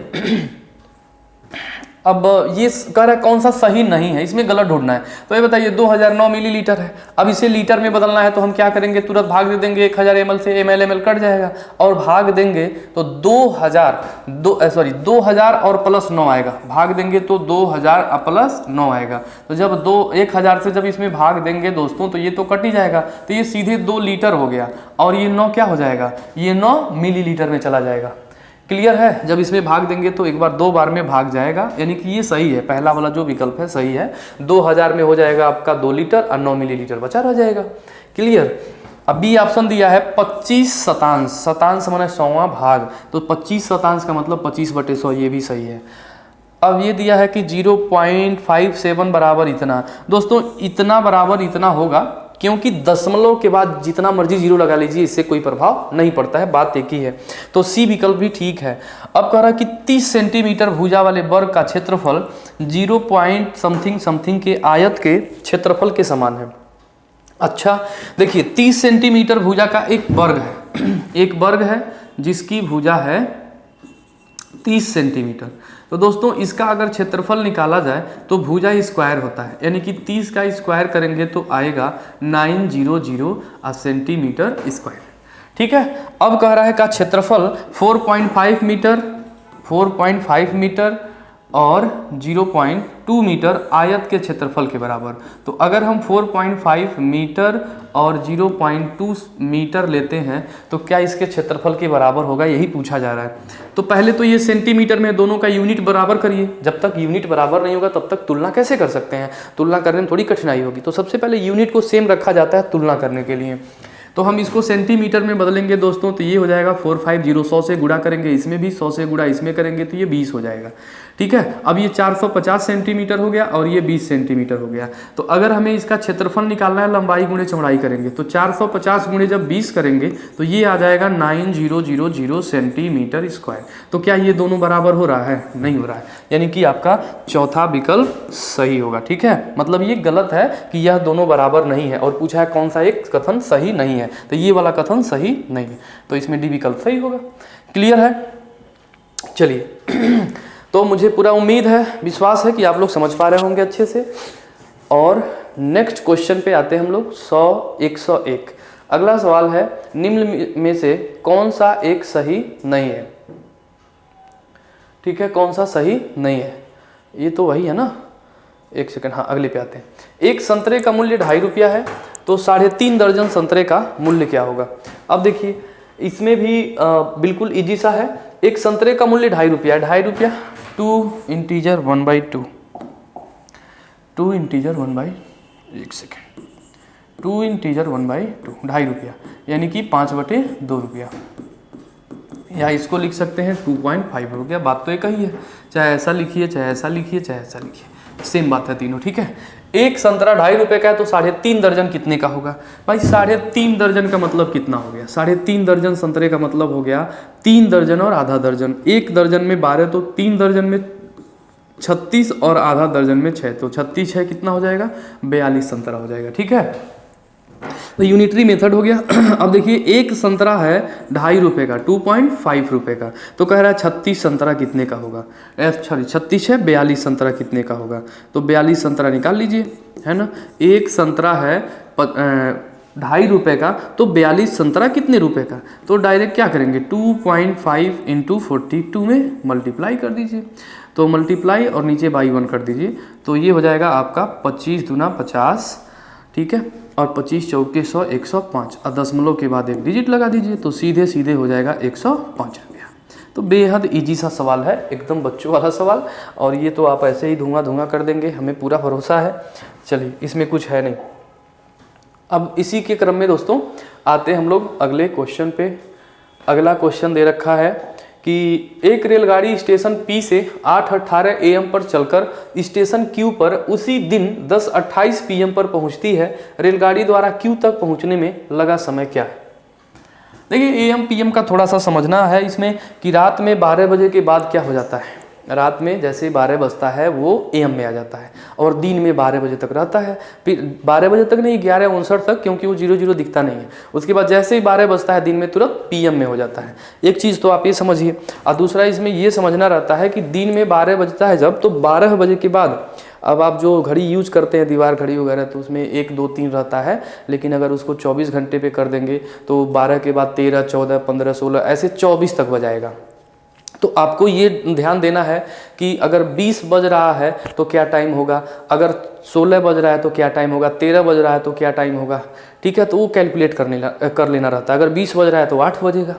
Speaker 1: अब ये कह रहा है कौन सा सही नहीं है, इसमें गलत ढूंढना है। तो ये बताइए 2009 मिलीलीटर है, अब इसे लीटर में बदलना है तो हम क्या करेंगे? तुरंत भाग दे देंगे, 1000 ml से ml कट जाएगा और भाग देंगे तो 2000 और प्लस 9 आएगा। भाग देंगे तो 2000 प्लस 9 आएगा। तो जब 1000 से जब इसमें भाग देंगे दोस्तों तो ये तो कट ही जाएगा, तो ये सीधे 2 लीटर हो गया और ये 9 क्या हो जाएगा? ये 9 मिलीलीटर में चला जाएगा। क्लियर है? जब इसमें भाग देंगे तो एक बार 2 बार में भाग जाएगा, यानी कि ये सही है, पहला वाला जो विकल्प है सही है। 2000 में हो जाएगा आपका 2 लीटर और 9 मिलीलीटर बचा रह जाएगा। क्लियर? अब बी ऑप्शन दिया है 25 शतांश। शतांश माने 100वां भाग, तो 25 शतांश का मतलब 25/100, ये भी सही है। अब ये दिया है कि 0.57 बराबर इतना। दोस्तों इतना बराबर इतना होगा क्योंकि दशमलव के बाद जितना मर्जी जीरो लगा लीजिए, इससे कोई प्रभाव नहीं पड़ता है, बात एक ही है। तो सी विकल्प भी ठीक है। अब कह रहा है कि 30 सेंटीमीटर भुजा वाले वर्ग का क्षेत्रफल 0. समथिंग के आयत के क्षेत्रफल के समान है। अच्छा देखिए, 30 सेंटीमीटर भुजा का एक वर्ग है, एक वर्ग है जिसकी भुजा है 30 सेंटीमीटर। तो दोस्तों इसका अगर क्षेत्रफल निकाला जाए तो भुजा स्क्वायर होता है, यानी कि 30 का स्क्वायर करेंगे तो आएगा 900 सेंटीमीटर स्क्वायर। ठीक है, अब कह रहा है का क्षेत्रफल 4.5 मीटर और 0.2 मीटर आयत के क्षेत्रफल के बराबर। तो अगर हम 4.5 मीटर और 0.2 मीटर लेते हैं तो क्या इसके क्षेत्रफल के बराबर होगा, यही पूछा जा रहा है। तो पहले तो ये सेंटीमीटर में दोनों का यूनिट बराबर करिए। जब तक यूनिट बराबर नहीं होगा तब तक तुलना कैसे कर सकते हैं? तुलना करने में थोड़ी कठिनाई होगी। तो सबसे पहले यूनिट को सेम रखा जाता है तुलना करने के लिए। तो हम इसको सेंटीमीटर में बदलेंगे दोस्तों, तो ये हो जाएगा 450। 100 से गुणा करेंगे, इसमें भी 100 से गुणा इसमें करेंगे तो ये 20 हो जाएगा। ठीक है, अब ये 450 सेंटीमीटर हो गया और ये 20 सेंटीमीटर हो गया। तो अगर हमें इसका क्षेत्रफल निकालना है, लंबाई गुणे चौड़ाई करेंगे, तो 450 गुणे जब 20 करेंगे तो ये आ जाएगा 9000 सेंटीमीटर स्क्वायर। तो क्या ये दोनों बराबर हो रहा है? नहीं हो रहा है, यानी कि आपका चौथा विकल्प सही होगा। ठीक है, मतलब ये गलत है कि यह दोनों बराबर नहीं है, और पूछा है कौन सा एक कथन सही नहीं है, तो ये वाला कथन सही नहीं है, तो इसमें डी विकल्प सही होगा। क्लियर है? चलिए तो मुझे पूरा उम्मीद है, विश्वास है कि आप लोग समझ पा रहे होंगे अच्छे से। और नेक्स्ट क्वेश्चन पे आते हैं हम लोग। 101 अगला सवाल है, निम्न में से कौन सा एक सही नहीं है? ठीक है, कौन सा सही नहीं है? ये तो वही है ना, एक सेकंड, हाँ अगले पे आते हैं। एक संतरे का मूल्य 2.5 रुपया है, तो 3.5 दर्जन संतरे का मूल्य क्या होगा? अब देखिए इसमें भी बिल्कुल इजी सा है। एक संतरे का मूल्य 2.5 रुपया है, 2.5 रुपया 2 इंटीजर 1/2, 2 इंटीजर 1/2, 2.5 रुपया, यानी कि 5/2 रुपया, या इसको लिख सकते हैं 2.5 रुपया। बात तो एक ही है, चाहे ऐसा लिखिए, चाहे ऐसा लिखिए, चाहे ऐसा लिखिए, सेम बात है तीनों। ठीक है, एक संतरा 2.5 रुपये का है, तो 3.5 दर्जन कितने का होगा? भाई 3.5 दर्जन का मतलब कितना हो गया? 3.5 दर्जन संतरे का मतलब हो गया 3 दर्जन और आधा दर्जन। 1 दर्जन में 12, तो 3 दर्जन में 36 और आधा दर्जन में 6, तो 36 है कितना हो जाएगा? 42 संतरा हो जाएगा। ठीक है, तो यूनिटरी मेथड हो गया। अब देखिए एक संतरा है 2.5 रुपये का, 2.5 रुपये का, तो कह रहा है 36 संतरा कितने का होगा? सॉरी 36 है, 42 संतरा कितने का होगा? तो 42 संतरा निकाल लीजिए, है ना। एक संतरा है 2.5 रुपये का, तो 42 संतरा कितने रुपए का? तो डायरेक्ट क्या करेंगे? 2.5 × 42 में मल्टीप्लाई कर दीजिए, तो मल्टीप्लाई और नीचे बाई 1 कर दीजिए, तो ये हो जाएगा आपका 25 दूना 50। ठीक है, और 25 चौके 100, 105, और दशमलव के बाद एक डिजिट लगा दीजिए, तो सीधे सीधे हो जाएगा 105 रुपया। तो बेहद इजी सा सवाल है, एकदम बच्चों वाला सवाल, और ये तो आप ऐसे ही धुआं कर देंगे, हमें पूरा भरोसा है। चलिए, इसमें कुछ है नहीं। अब इसी के क्रम में दोस्तों आते हम लोग अगले क्वेश्चन पे। अगला क्वेश्चन दे रखा है कि एक रेलगाड़ी स्टेशन P से 8:18 AM पर चलकर स्टेशन Q पर उसी दिन 10:28 PM पर पहुंचती है। रेलगाड़ी द्वारा Q तक पहुंचने में लगा समय क्या है? देखिए AM PM का थोड़ा सा समझना है इसमें कि रात में 12 बजे के बाद क्या हो जाता है। रात में जैसे 12 बजता है वो AM में आ जाता है और दिन में 12 बजे तक रहता है। फिर 12 बजे तक नहीं, 11:59 तक, क्योंकि वो 00 दिखता नहीं है। उसके बाद जैसे ही 12 बजता है दिन में तुरंत PM में हो जाता है। एक चीज़ तो आप ये समझिए। और दूसरा इसमें ये समझना रहता है कि दिन में 12 बजता है जब, तो 12 बजे के बाद अब आप जो घड़ी यूज करते हैं दीवार घड़ी वगैरह, तो उसमें 1 2 3 रहता है। लेकिन अगर उसको 24 घंटे पे कर देंगे तो 12 के बाद 13 14 15 16 ऐसे 24 तक बजाएगा। तो आपको ये ध्यान देना है कि अगर 20 बज रहा है तो क्या टाइम होगा, अगर 16 बज रहा है तो क्या टाइम होगा, 13 बज रहा है तो क्या टाइम होगा। ठीक है, तो वो कैलकुलेट कर लेना रहता है। अगर 20 बज रहा है तो 8 बजेगा,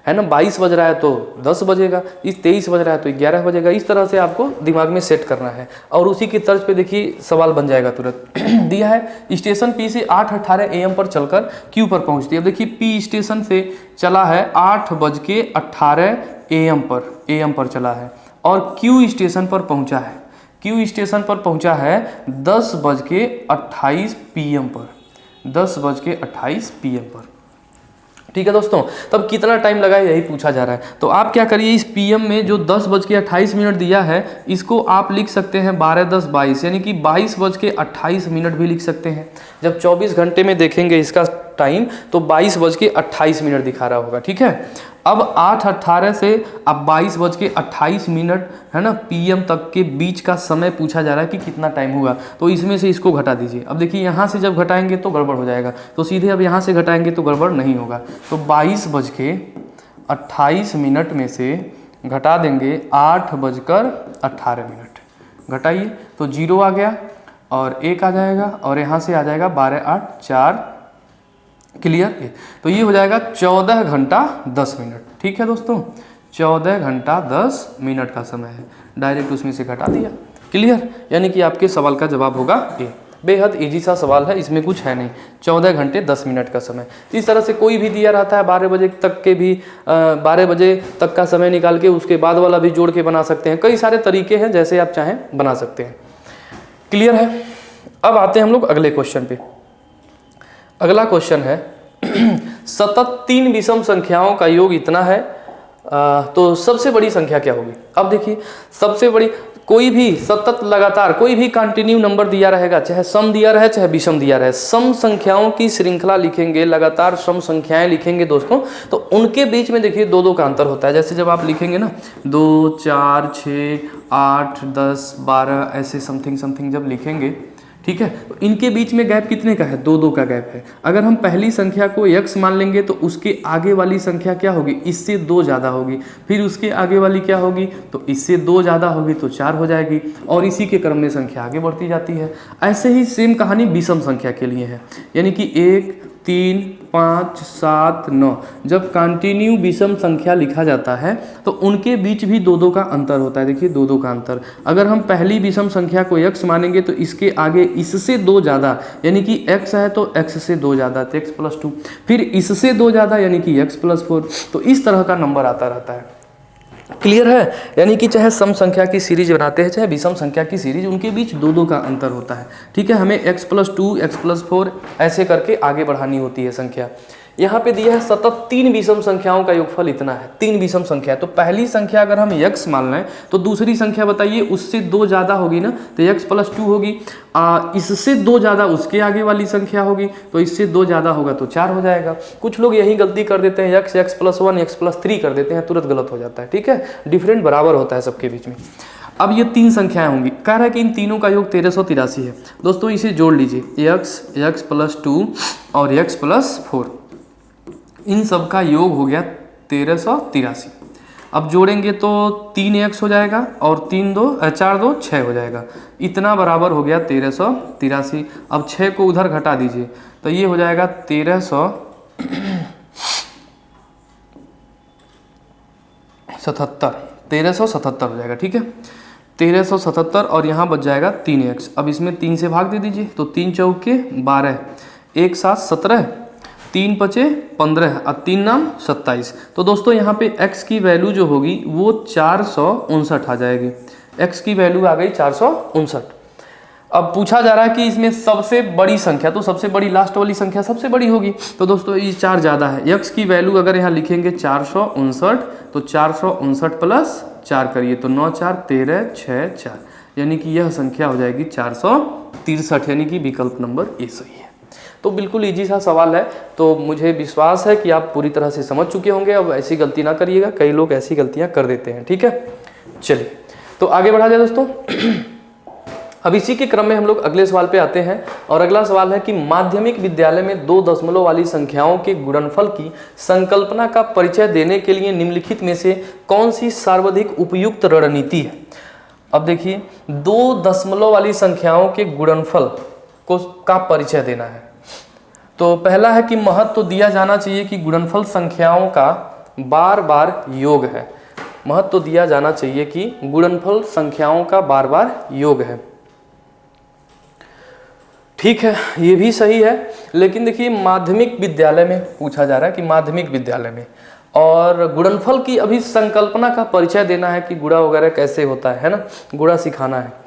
Speaker 1: है ना, 22 बज रहा है तो 10 बजेगा, इस 23 बज रहा है तो 11 बजेगा। इस तरह से आपको दिमाग में सेट करना है और उसी की तर्ज पे देखिए सवाल बन जाएगा तुरंत। दिया है स्टेशन P से 8:18 AM पर चलकर Q पर पहुंचती है। अब देखिए P स्टेशन से चला है 8:18 AM पर चला है और Q स्टेशन पर पहुंचा है। Q स्टेशन पर पहुंचा है 10:28 PM पर, 10:28 PM पर। ठीक है दोस्तों, तब कितना टाइम लगा है यही पूछा जा रहा है। तो आप क्या करिए, इस PM में जो 10:28 दिया है इसको आप लिख सकते हैं 12 10 22, यानी कि 22:28 भी लिख सकते हैं। जब 24 घंटे में देखेंगे इसका टाइम तो 22:28 दिखा रहा होगा। ठीक है, अब 8:18 से अब 22:28 है ना PM तक के बीच का समय पूछा जा रहा है कि कितना टाइम होगा। तो इसमें से इसको घटा दीजिए। अब देखिए यहाँ से जब घटाएंगे तो गड़बड़ हो जाएगा, तो सीधे अब यहाँ से घटाएंगे तो गड़बड़ नहीं होगा। तो 22:28 में से घटा देंगे 8:18। घटाइए तो 0 आ गया और 1 आ जाएगा और यहाँ से आ जाएगा 12 8 4। क्लियर? तो ये हो जाएगा 14 घंटा 10 मिनट। ठीक है दोस्तों, 14 घंटा 10 मिनट का समय है। डायरेक्ट उसमें से घटा दिया। क्लियर? यानी कि आपके सवाल का जवाब होगा ए। बेहद इजी सा सवाल है, इसमें कुछ है नहीं। 14 घंटे 10 मिनट का समय। इस तरह से कोई भी दिया रहता है 12 बजे तक के भी 12 बजे तक का समय निकाल के उसके बाद वाला भी जोड़ के बना सकते हैं। कई सारे तरीके हैं, जैसे आप चाहें बना सकते हैं। क्लियर है? अब आते हैं हम लोग अगले क्वेश्चन पे। अगला क्वेश्चन है सतत 3 विषम संख्याओं का योग इतना है, तो सबसे बड़ी संख्या क्या होगी? अब देखिए, सबसे बड़ी कोई भी सतत लगातार कोई भी कंटिन्यू नंबर दिया रहेगा, चाहे सम दिया रहे चाहे विषम दिया रहे, सम संख्याओं की श्रृंखला लिखेंगे, लगातार सम संख्याएं लिखेंगे दोस्तों, तो उनके बीच में देखिए 2 का अंतर होता है। जैसे जब आप लिखेंगे ना 2 4 6 8 10 12 ऐसे समथिंग जब लिखेंगे, ठीक है, तो इनके बीच में गैप कितने का है? 2 का गैप है। अगर हम पहली संख्या को x मान लेंगे तो उसके आगे वाली संख्या क्या होगी? इससे 2 ज़्यादा होगी। फिर उसके आगे वाली क्या होगी? तो इससे 2 ज़्यादा होगी तो 4 हो जाएगी और इसी के क्रम में संख्या आगे बढ़ती जाती है। ऐसे ही सेम कहानी विषम संख्या के लिए है, यानी कि 1 3 5 7 9 जब कंटिन्यू विषम संख्या लिखा जाता है तो उनके बीच भी 2 का अंतर होता है। देखिए 2 का अंतर, अगर हम पहली विषम संख्या को x मानेंगे तो इसके आगे इससे 2 ज़्यादा, यानी कि x है तो x से 2 ज़्यादा तो x+2, फिर इससे 2 ज़्यादा यानी कि x+4। तो इस तरह का नंबर आता रहता है। क्लियर है? यानी कि चाहे सम संख्या की सीरीज बनाते हैं चाहे विषम संख्या की सीरीज, उनके बीच 2 का अंतर होता है। ठीक है, हमें x+2 x+4 ऐसे करके आगे बढ़ानी होती है संख्या। यहाँ पे दिया है सतत 3 विषम संख्याओं का योगफल इतना है। 3 विषम संख्या, तो पहली संख्या अगर हम x मान लें तो दूसरी संख्या बताइए उससे 2 ज़्यादा होगी ना, तो x+2 होगी। इससे 2 ज़्यादा उसके आगे वाली संख्या होगी, तो इससे 2 ज़्यादा होगा तो 4 हो जाएगा। कुछ लोग यही गलती कर देते हैं, x+1 x+3 कर देते हैं, तुरंत गलत हो जाता है। ठीक है, डिफरेंट बराबर होता है सबके बीच में। अब ये 3 संख्याएं होंगी, कह रहा है कि इन तीनों का योग 1383 है। दोस्तों इसे जोड़ लीजिए, x+2 और x+4, इन सब का योग हो गया 1383। अब जोड़ेंगे तो 3x हो जाएगा और 4 2 6 हो जाएगा, इतना बराबर हो गया 1383। अब 6 को उधर घटा दीजिए तो ये हो जाएगा 1377 हो जाएगा। ठीक है, 1377 और यहाँ बच जाएगा 3x। अब इसमें 3 से भाग दे दीजिए तो 3 चौके 12, 1 7 17 3 पचे 15 और 3 नाम 27। तो दोस्तों यहाँ पे x की वैल्यू जो होगी वो 459 आ जाएगी। x की वैल्यू आ गई 459। अब पूछा जा रहा है कि इसमें सबसे बड़ी संख्या, तो सबसे बड़ी लास्ट वाली संख्या सबसे बड़ी होगी। तो दोस्तों ये 4 ज़्यादा है। x की वैल्यू अगर यहाँ लिखेंगे 459, तो 459 प्लस 4 करिए तो 9 4 13 6 4, यानी कि यह संख्या हो जाएगी 463, यानी कि विकल्प नंबर ए सही है। तो बिल्कुल इजी सा सवाल है, तो मुझे विश्वास है कि आप पूरी तरह से समझ चुके होंगे। अब ऐसी गलती ना करिएगा, कई लोग ऐसी गलतियां कर देते हैं। ठीक है, चलिए तो आगे बढ़ा जाए दोस्तों। अब इसी के क्रम में हम लोग अगले सवाल पे आते हैं, और अगला सवाल है कि माध्यमिक विद्यालय में 2 दशमलव वाली संख्याओं के गुणनफल की संकल्पना का परिचय देने के लिए निम्नलिखित में से कौन सी सर्वाधिक उपयुक्त रणनीति है। अब देखिए 2 दशमलव वाली संख्याओं के गुणनफल का परिचय देना है। तो पहला है कि महत्व तो दिया जाना चाहिए कि गुणनफल संख्याओं का बार बार योग है। महत्व तो दिया जाना चाहिए कि गुणनफल संख्याओं का बार बार योग है। ठीक है, ये भी सही है, लेकिन देखिए माध्यमिक विद्यालय में पूछा जा रहा है कि माध्यमिक विद्यालय में, और गुणनफल की अभी संकल्पना का परिचय देना है कि गुणा वगैरह कैसे होता है ना, गुणा सिखाना है।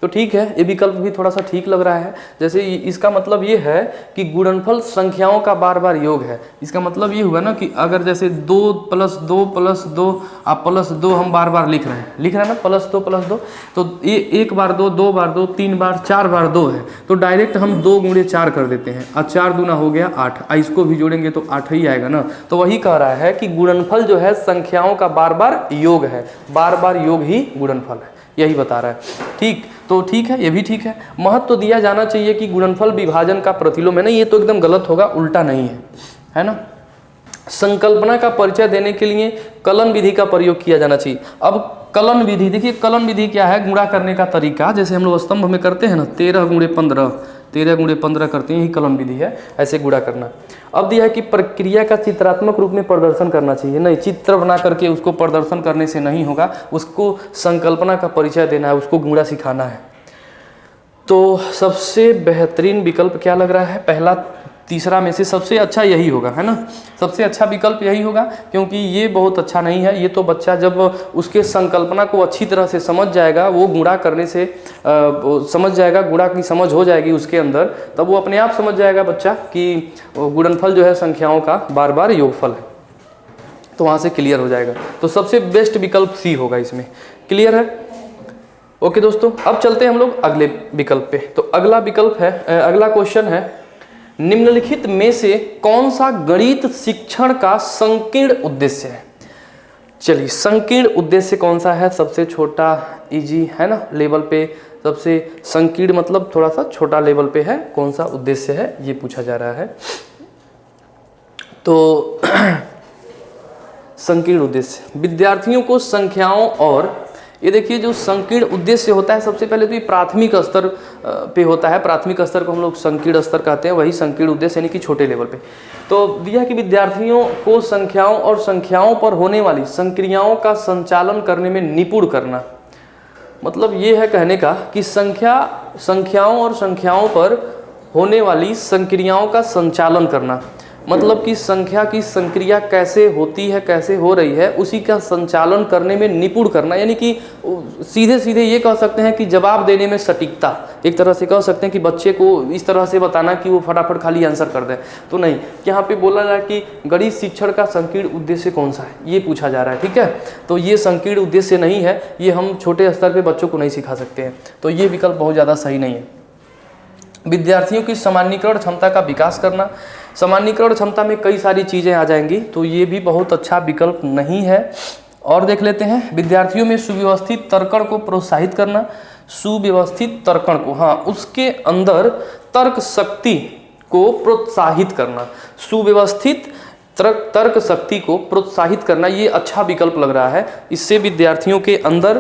Speaker 1: तो ठीक है, ये विकल्प भी थोड़ा सा ठीक लग रहा है। जैसे इसका मतलब ये है कि गुणनफल संख्याओं का बार बार योग है। इसका मतलब ये हुआ ना कि अगर जैसे 2 + 2 + 2 आप +2 हम बार बार लिख रहे हैं ना, +2 + 2, तो ये 1 बार 2, 2 बार 2, 3 बार 4 बार 2 है, तो डायरेक्ट हम 2 × 4 कर देते हैं, और 4 दूना हो गया 8, इसको भी जोड़ेंगे तो 8 ही आएगा ना। तो वही कह रहा है कि गुणनफल जो है संख्याओं का बार बार योग है, बार बार योग ही गुणनफल है, यही बता रहा है। ठीक, तो ठीक है, ये भी ठीक है। महत्व तो दिया जाना चाहिए कि गुणनफल विभाजन का प्रतिलोम है ना, ये तो एकदम गलत होगा, उल्टा नहीं है ना। संकल्पना का परिचय देने के लिए कलन विधि का प्रयोग किया जाना चाहिए। अब कलन विधि देखिए, कलन विधि क्या है, गुणा करने का तरीका, जैसे हम लोग स्तंभ में करते हैं ना, 13 × 15 13 × 15 करते हैं, यही कलन विधि है, ऐसे गुणा करना। अब दिया है कि प्रक्रिया का चित्रात्मक रूप में प्रदर्शन करना चाहिए। नहीं, चित्र बना करके उसको प्रदर्शन करने से नहीं होगा, उसको संकल्पना का परिचय देना है, उसको गुणा सिखाना है। तो सबसे बेहतरीन विकल्प क्या लग रहा है, पहला तीसरा में से सबसे अच्छा यही होगा, है ना, सबसे अच्छा विकल्प यही होगा, क्योंकि ये बहुत अच्छा नहीं है। ये तो बच्चा जब उसके संकल्पना को अच्छी तरह से समझ जाएगा, वो गुणा करने से समझ जाएगा, गुणा की समझ हो जाएगी उसके अंदर, तब वो अपने आप समझ जाएगा बच्चा कि गुणनफल जो है संख्याओं का बार बार योगफल है, तो वहाँ से क्लियर हो जाएगा। तो सबसे बेस्ट विकल्प सी होगा इसमें, क्लियर है। ओके दोस्तों, अब चलते हैं हम लोग अगले विकल्प पे। तो अगला विकल्प है, अगला क्वेश्चन है, निम्नलिखित में से कौन सा गणित शिक्षण का संकीर्ण उद्देश्य है। चलिए, संकीर्ण उद्देश्य कौन सा है, सबसे छोटा इजी है ना लेवल पे, सबसे संकीर्ण मतलब थोड़ा सा छोटा लेवल पे है, कौन सा उद्देश्य है ये पूछा जा रहा है। तो संकीर्ण उद्देश्य विद्यार्थियों को संख्याओं, और ये देखिए जो संकीर्ण उद्देश्य होता है, सबसे पहले तो ये प्राथमिक स्तर पे होता है, प्राथमिक स्तर को हम लोग संकीर्ण स्तर कहते हैं, वही संकीर्ण उद्देश्य यानी कि छोटे लेवल पे। तो दिया कि विद्यार्थियों को संख्याओं और संख्याओं पर होने वाली संक्रियाओं का संचालन करने में निपुण करना। मतलब ये है कहने का कि संख्याओं और संख्याओं पर होने वाली संक्रियाओं का संचालन करना, मतलब कि संख्या की संक्रिया कैसे होती है, कैसे हो रही है, उसी का संचालन करने में निपुण करना। यानी कि सीधे सीधे ये कह सकते हैं कि जवाब देने में सटीकता, एक तरह से कह सकते हैं कि बच्चे को इस तरह से बताना कि वो फटाफट खाली आंसर कर दे। तो नहीं, यहाँ पे बोला जा रहा है कि गणित शिक्षण का संकीर्ण उद्देश्य कौन सा है, ये पूछा जा रहा है। ठीक है, तो ये संकीर्ण उद्देश्य नहीं है, ये हम छोटे स्तर पर बच्चों को नहीं सिखा सकते हैं, तो ये विकल्प बहुत ज़्यादा सही नहीं है। विद्यार्थियों की सामान्यीकरण क्षमता का विकास करना, सामान्यीकरण क्षमता में कई सारी चीज़ें आ जाएंगी, तो ये भी बहुत अच्छा विकल्प नहीं है। और देख लेते हैं, विद्यार्थियों में सुव्यवस्थित तर्कण को प्रोत्साहित करना, सुव्यवस्थित तर्कण को, हाँ, उसके अंदर तर्क शक्ति को प्रोत्साहित करना, सुव्यवस्थित तर्क शक्ति को प्रोत्साहित करना, ये अच्छा विकल्प लग रहा है। इससे विद्यार्थियों के अंदर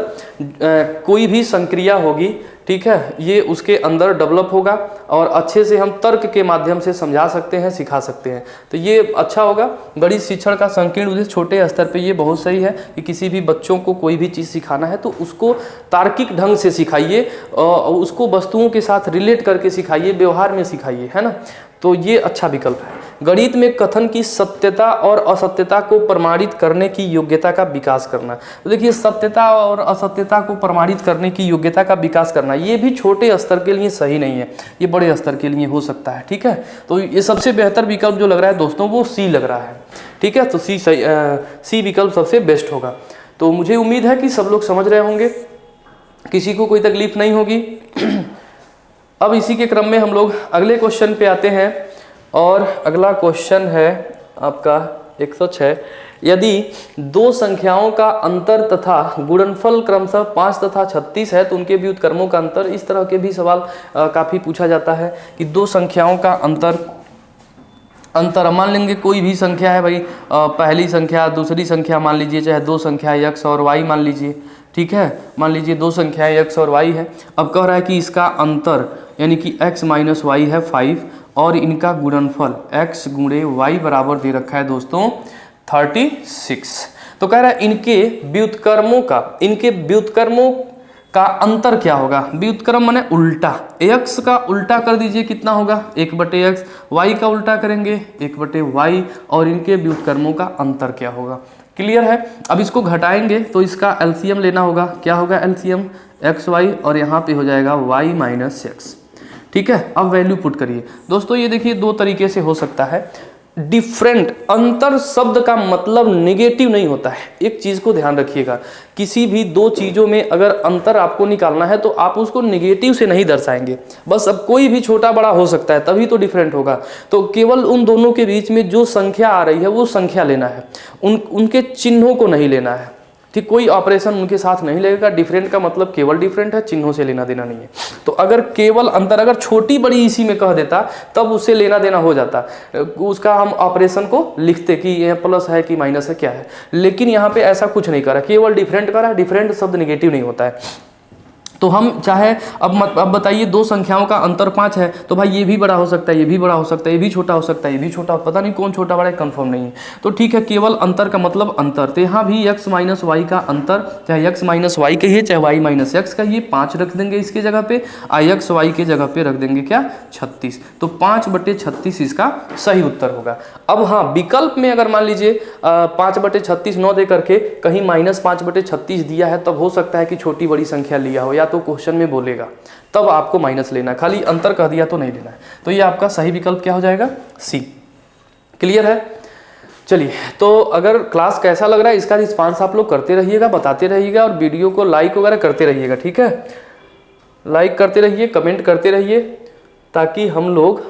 Speaker 1: कोई भी संक्रिया होगी, ठीक है, ये उसके अंदर डेवलप होगा, और अच्छे से हम तर्क के माध्यम से समझा सकते हैं, सिखा सकते हैं, तो ये अच्छा होगा। गणित शिक्षण का संकीर्ण उद्देश्य छोटे स्तर पे ये बहुत सही है कि किसी भी बच्चों को कोई भी चीज़ सिखाना है तो उसको तार्किक ढंग से सिखाइए, उसको वस्तुओं के साथ रिलेट करके सिखाइए, व्यवहार में सिखाइए, है ना, तो ये अच्छा विकल्प है। गणित में कथन की सत्यता और असत्यता को प्रमाणित करने की योग्यता का विकास करना। तो देखिए सत्यता और असत्यता को प्रमाणित करने की योग्यता का विकास करना, ये भी छोटे स्तर के लिए सही नहीं है, ये बड़े स्तर के लिए हो सकता है। ठीक है, तो ये सबसे बेहतर विकल्प जो लग रहा है दोस्तों वो सी लग रहा है। ठीक है, तो सी विकल्प सबसे बेस्ट होगा। तो मुझे उम्मीद है कि सब लोग समझ रहे होंगे, किसी को कोई तकलीफ नहीं होगी। अब इसी के क्रम में हम लोग अगले क्वेश्चन पे आते हैं और अगला क्वेश्चन है आपका 106। यदि दो संख्याओं का अंतर तथा गुणनफल क्रमशः 5 तथा 36 है तो उनके व्युत्क्रमों का अंतर। इस तरह के भी सवाल काफ़ी पूछा जाता है कि दो संख्याओं का अंतर मान लेंगे कोई भी संख्या है भाई, पहली संख्या दूसरी संख्या मान लीजिए, चाहे दो संख्या x और y मान लीजिए। ठीक है, मान लीजिए दो संख्याएं x और y है। अब कह रहा है कि इसका अंतर यानी कि x माइनस वाई है 5 और इनका गुणनफल x गुणे y बराबर दे रखा है दोस्तों 36। तो कह रहा है इनके व्युत्क्रमों का अंतर क्या होगा। व्युत्क्रम माने उल्टा, x का उल्टा कर दीजिए कितना होगा 1/x, y का उल्टा करेंगे 1/y और इनके व्युत्क्रमों का अंतर क्या होगा। क्लियर है। अब इसको घटाएंगे तो इसका एलसीएम लेना होगा। क्या होगा एलसीएम xy और यहाँ पे हो जाएगा y माइनस एक्स। ठीक है, अब वैल्यू पुट करिए दोस्तों। ये देखिए दो तरीके से हो सकता है। डिफरेंट, अंतर शब्द का मतलब नेगेटिव नहीं होता है। एक चीज को ध्यान रखिएगा, किसी भी दो चीजों में अगर अंतर आपको निकालना है तो आप उसको नेगेटिव से नहीं दर्शाएंगे। बस अब कोई भी छोटा बड़ा हो सकता है तभी तो डिफरेंट होगा। तो केवल उन दोनों के बीच में जो संख्या आ रही है वो संख्या लेना है, उनके चिन्हों को नहीं लेना है। ठीक, कोई ऑपरेशन उनके साथ नहीं लगेगा। डिफरेंट का मतलब केवल डिफरेंट है, चिन्हों से लेना देना नहीं है। तो अगर केवल अंतर अगर छोटी बड़ी इसी में कह देता तब उससे लेना देना हो जाता, उसका हम ऑपरेशन को लिखते कि ये प्लस है कि माइनस है क्या है। लेकिन यहाँ पे ऐसा कुछ नहीं करा, केवल डिफरेंट करा। डिफरेंट शब्द निगेटिव नहीं होता है। तो हम चाहे अब बताइए दो संख्याओं का अंतर 5 है तो भाई ये भी बड़ा हो सकता है, ये भी बड़ा हो सकता है, ये भी छोटा हो सकता है, ये भी छोटा, पता नहीं कौन छोटा बड़ा है, कंफर्म नहीं है। तो ठीक है, केवल अंतर का मतलब अंतर। तो यहाँ भी x माइनस वाई का अंतर, चाहे x माइनस वाई कहिए चाहे y माइनस एक्स का, ये 5 रख देंगे इसके जगह पे, x y के जगह पे रख देंगे क्या 36। तो 5/36 इसका सही उत्तर होगा। अब हाँ, विकल्प में अगर मान लीजिए 5/36 न दे करके कहीं -5/36 दिया है तब हो सकता है कि छोटी बड़ी संख्या लिया हो, या तो क्वेश्चन में बोलेगा तब आपको माइनस लेना है। खाली अंतर कह दिया तो नहीं लेना है। तो ये आपका सही विकल्प क्या हो जाएगा सी। क्लियर है। चलिए, तो अगर क्लास कैसा लग रहा है इसका रिस्पांस आप लोग करते रहिएगा, बताते रहिएगा और वीडियो को लाइक वगैरह करते रहिएगा। ठीक है, लाइक करते रहिए, कमेंट करते रहिए ताकि हम लोग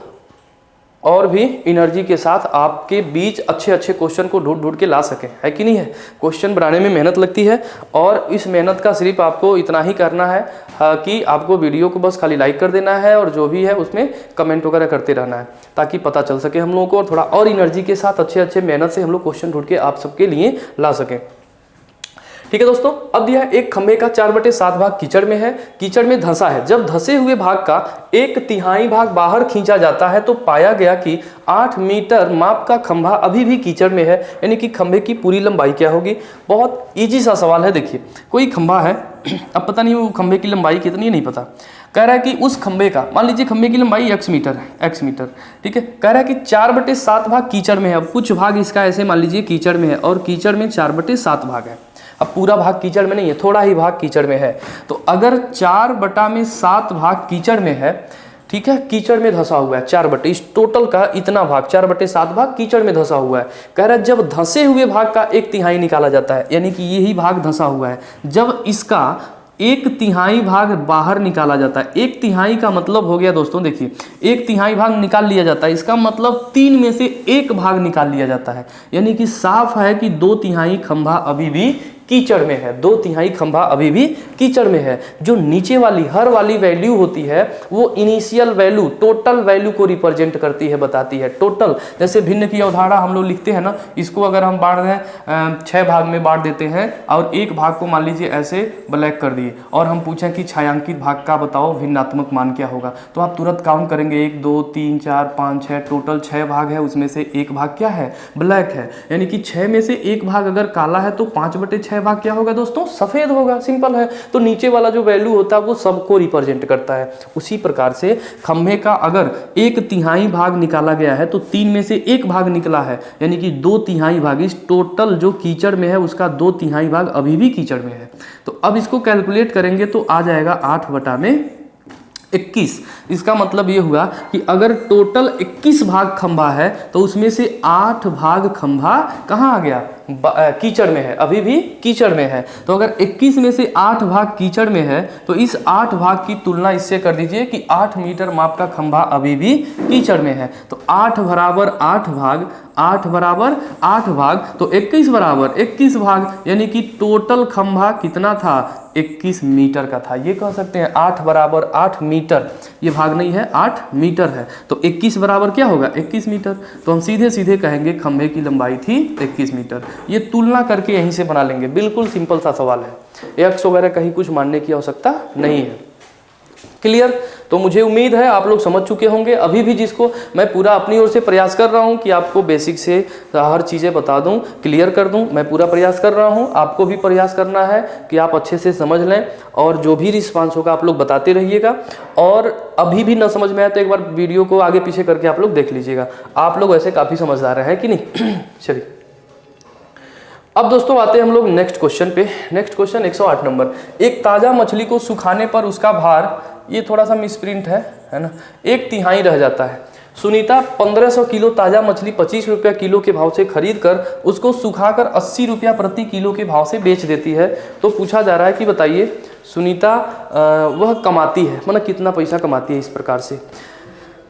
Speaker 1: और भी एनर्जी के साथ आपके बीच अच्छे अच्छे क्वेश्चन को ढूंढ के ला सकें, है कि नहीं है। क्वेश्चन बनाने में मेहनत लगती है और इस मेहनत का सिर्फ आपको इतना ही करना है कि आपको वीडियो को बस खाली लाइक कर देना है और जो भी है उसमें कमेंट वगैरह करते रहना है ताकि पता चल सके हम लोगों को, और थोड़ा और एनर्जी के साथ अच्छे अच्छे मेहनत से हम लोग क्वेश्चन ढूंढ के आप सबके लिए ला सकें। ठीक है दोस्तों, अब दिया है एक खंभे का 4/7 भाग कीचड़ में है, कीचड़ में धंसा है। जब धंसे हुए भाग का 1/3 भाग बाहर खींचा जाता है तो पाया गया कि 8 मीटर माप का खंभा अभी भी कीचड़ में है, यानी कि खंभे की पूरी लंबाई क्या होगी। बहुत इजी सा सवाल है। देखिए कोई खंभा है, अब पता नहीं वो खंभे की लंबाई कितनी है नहीं पता, कह रहा है कि उस खंभे का, मान लीजिए खंभे की लंबाई x मीटर है, x मीटर। ठीक है, कह रहा है कि 4/7 भाग कीचड़ में है। अब कुछ भाग इसका ऐसे मान लीजिए कीचड़ में है और कीचड़ में 4/7 भाग है। अब पूरा भाग कीचड़ में नहीं है, थोड़ा ही भाग कीचड़ में है। तो अगर 4/7 भाग कीचड़ में है, ठीक है, कीचड़ में धंसा हुआ है 4/, इस टोटल का इतना भाग 4/7 भाग कीचड़ में धंसा हुआ है। कह रहा है जब धंसे हुए भाग का 1/3 निकाला जाता है, यानी कि यही भाग धंसा हुआ है, जब इसका 1/3 भाग बाहर निकाला जाता है। 1/3 का मतलब हो गया दोस्तों, देखिए 1/3 भाग निकाल लिया जाता है, इसका मतलब 3 में से 1 भाग निकाल लिया जाता है, यानी कि साफ है कि 2/3 खंभा अभी भी कीचड़ में है। 2/3 खंभा अभी भी कीचड़ में है। जो नीचे वाली हर वाली वैल्यू होती है वो इनिशियल वैल्यू, टोटल वैल्यू को रिप्रेजेंट करती है, बताती है टोटल। जैसे भिन्न की अवधारणा हम लोग लिखते हैं ना, इसको अगर हम बांट दें 6 भाग में बांट देते हैं और एक भाग को मान लीजिए ऐसे ब्लैक कर दिए और हम पूछें कि छायांकित भाग का बताओ भिन्नात्मक मान क्या होगा, तो आप तुरंत काउंट करेंगे 1 2 3 4 5 6, टोटल 6 भाग है, उसमें से एक भाग क्या है ब्लैक है, यानी कि 6 में से एक भाग अगर काला है तो 5/6 भाग क्या होगा दोस्तों, सफेद होगा, सिंपल है। तो नीचे वाला जो वैल्यू होता है वो सबको रिप्रेजेंट करता है। उसी प्रकार से खंभे का अगर 1/3 भाग निकाला गया है तो 3 में से 1 भाग निकला है, यानी कि 2/3 भाग, इस टोटल जो कीचड़ में है उसका 2/3 भाग अभी भी कीचड़ में है। तो अब इसको कैलकुलेट करेंगे तो आ जाएगा 8/21। इसका मतलब ये हुआ कि अगर टोटल 21 भाग खंभा है तो उसमें से 8 भाग खंभा कहाँ आ गया, कीचड़ में है, अभी भी कीचड़ में है। तो अगर 21 में से 8 भाग कीचड़ में है तो इस 8 भाग की तुलना इससे कर दीजिए कि 8 मीटर माप का खंभा अभी भी कीचड़ में है। तो 8 बराबर 8 भाग, 8 बराबर 8 भाग, तो 21 बराबर 21 भाग, यानी कि टोटल खंभा कितना था, 21 मीटर का था। ये कह सकते हैं 8 बराबर 8 मीटर, ये भाग नहीं है, 8 मीटर है। तो 21 बराबर क्या होगा, 21 मीटर। तो हम सीधे सीधे कहेंगे खंभे की लंबाई थी 21 मीटर। ये तुलना करके यहीं से बना लेंगे, बिल्कुल सिंपल सा सवाल है, एक्स वगैरह कहीं कुछ मानने की आवश्यकता नहीं है। क्लियर। तो मुझे उम्मीद है आप लोग समझ चुके होंगे। अभी भी जिसको मैं पूरा अपनी ओर से प्रयास कर रहा हूं कि आपको बेसिक से हर चीज़ें बता दूं, क्लियर कर दूं, मैं पूरा प्रयास कर रहा हूं। आपको भी प्रयास करना है कि आप अच्छे से समझ लें और जो भी रिस्पांस होगा आप लोग बताते रहिएगा। और अभी भी ना समझ में आए तो एक बार वीडियो को आगे पीछे करके आप लोग देख लीजिएगा। आप लोग ऐसे काफ़ी समझदार हैं कि नहीं। चलिए अब दोस्तों आते हैं हम लोग नेक्स्ट क्वेश्चन पे। Next question 108 number. एक ताज़ा मछली को सुखाने पर उसका भार, ये थोड़ा सा मिसप्रिंट है ना, 1/3 रह जाता है। सुनीता 1500 किलो ताज़ा मछली 25 रुपया किलो के भाव से खरीद कर उसको सुखाकर 80 रुपया प्रति किलो के भाव से बेच देती है। तो पूछा जा रहा है कि बताइए सुनीता वह कमाती है, मतलब कितना पैसा कमाती है इस प्रकार से।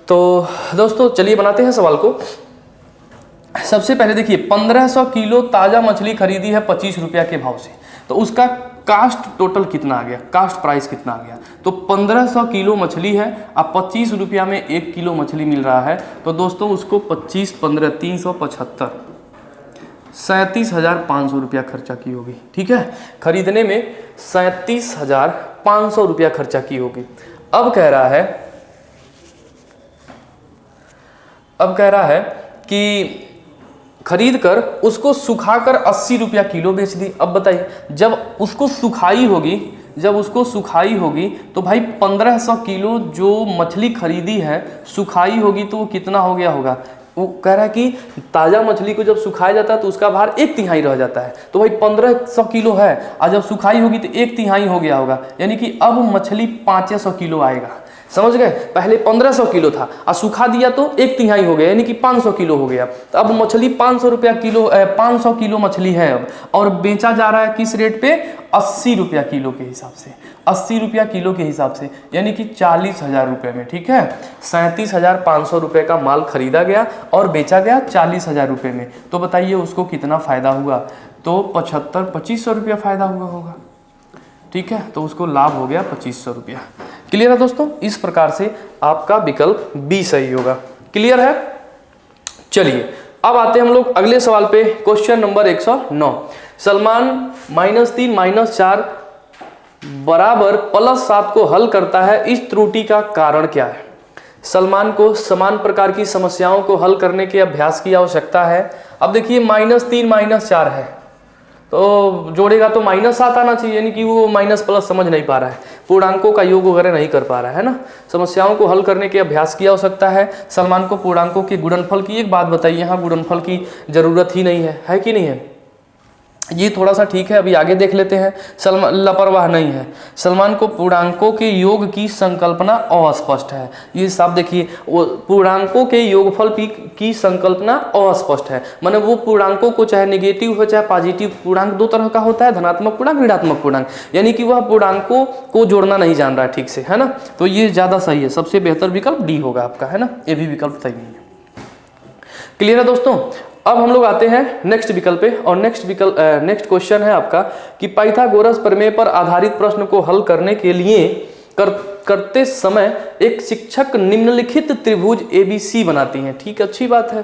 Speaker 1: तो दोस्तों चलिए बनाते हैं सवाल को। सबसे पहले देखिए 1500 किलो ताज़ा मछली खरीदी है 25 रुपया के भाव से, तो उसका कास्ट टोटल कितना आ गया, कास्ट प्राइस कितना आ गया। तो 1500 किलो मछली है, अब 25 रुपया में 1 किलो मछली मिल रहा है। तो दोस्तों उसको 25 15 375 37,500 रुपया खर्चा की होगी। ठीक है, खरीदने में 37,500 रुपया खर्चा की होगी। अब कह रहा है कि खरीद कर उसको सुखाकर 80 रुपया किलो बेच दी। अब बताइए जब उसको सुखाई होगी तो भाई 1500 किलो जो मछली खरीदी है सुखाई होगी तो वो कितना हो गया होगा। वो कह रहा है कि ताज़ा मछली को जब सुखाया जाता है तो उसका भार 1/3 रह जाता है। तो भाई 1500 किलो है और जब सुखाई होगी तो 1/3 हो गया होगा, यानी कि अब मछली 500 किलो आएगा। समझ गए, पहले 1500 किलो था और सुखा दिया तो 1/3 हो गया, यानी कि 500 किलो हो गया। तो अब मछली 500 रुपया किलो, 500 किलो मछली है अब, और बेचा जा रहा है किस रेट पे, 80 रुपया किलो के हिसाब से, 80 रुपया किलो के हिसाब से, यानी कि 40,000 रुपये में। ठीक है, 37,500 रुपये का माल खरीदा गया और बेचा गया 40,000 रुपये में। तो बताइए उसको कितना फ़ायदा हुआ, तो 2500 रुपया फ़ायदा हुआ होगा। ठीक है, तो उसको लाभ हो गया 2500 रुपया। क्लियर है दोस्तों, इस प्रकार से आपका विकल्प बी सही होगा। क्लियर है। चलिए अब आते हैं हम लोग अगले सवाल पे। Question number 109। सलमान -3 -4 बराबर +7 को हल करता है, इस त्रुटि का कारण क्या है। सलमान को समान प्रकार की समस्याओं को हल करने के अभ्यास की आवश्यकता है। अब देखिए -3 -4 है तो जोड़ेगा तो -7 आना चाहिए, यानी कि वो माइनस प्लस समझ नहीं पा रहा है, पूर्णांकों का योग वगैरह नहीं कर पा रहा है ना। समस्याओं को हल करने के अभ्यास की आवश्यकता है। सलमान को पूर्णांकों के गुणनफल की, एक बात बताइए, यहाँ गुणनफल की जरूरत ही नहीं है कि नहीं है। ये थोड़ा सा ठीक है, अभी आगे देख लेते हैं। सलमान लापरवाह नहीं है। सलमान को पूर्णांकों के योग की संकल्पना अस्पष्ट है। ये साफ देखिए, वो पूर्णांकों के योगफल की संकल्पना अस्पष्ट है, माने वो पूर्णांकों को चाहे नेगेटिव हो चाहे पॉजिटिव, पूर्णांक दो तरह का होता है, धनात्मक पूर्णांक ऋणात्मक पूर्णांक, यानी कि वह पूर्णांकों को जोड़ना नहीं जान रहा है ठीक से, है ना। तो ये ज़्यादा सही है, सबसे बेहतर विकल्प डी होगा आपका, है ना। ये भी विकल्प सही नहीं है। क्लियर है दोस्तों। अब हम लोग आते हैं नेक्स्ट विकल्प पे, और नेक्स्ट क्वेश्चन है आपका कि पाइथागोरस प्रमेय पर आधारित प्रश्न को हल करने के लिए करते समय एक शिक्षक निम्नलिखित त्रिभुज ABC बनाती हैं। ठीक, अच्छी बात है।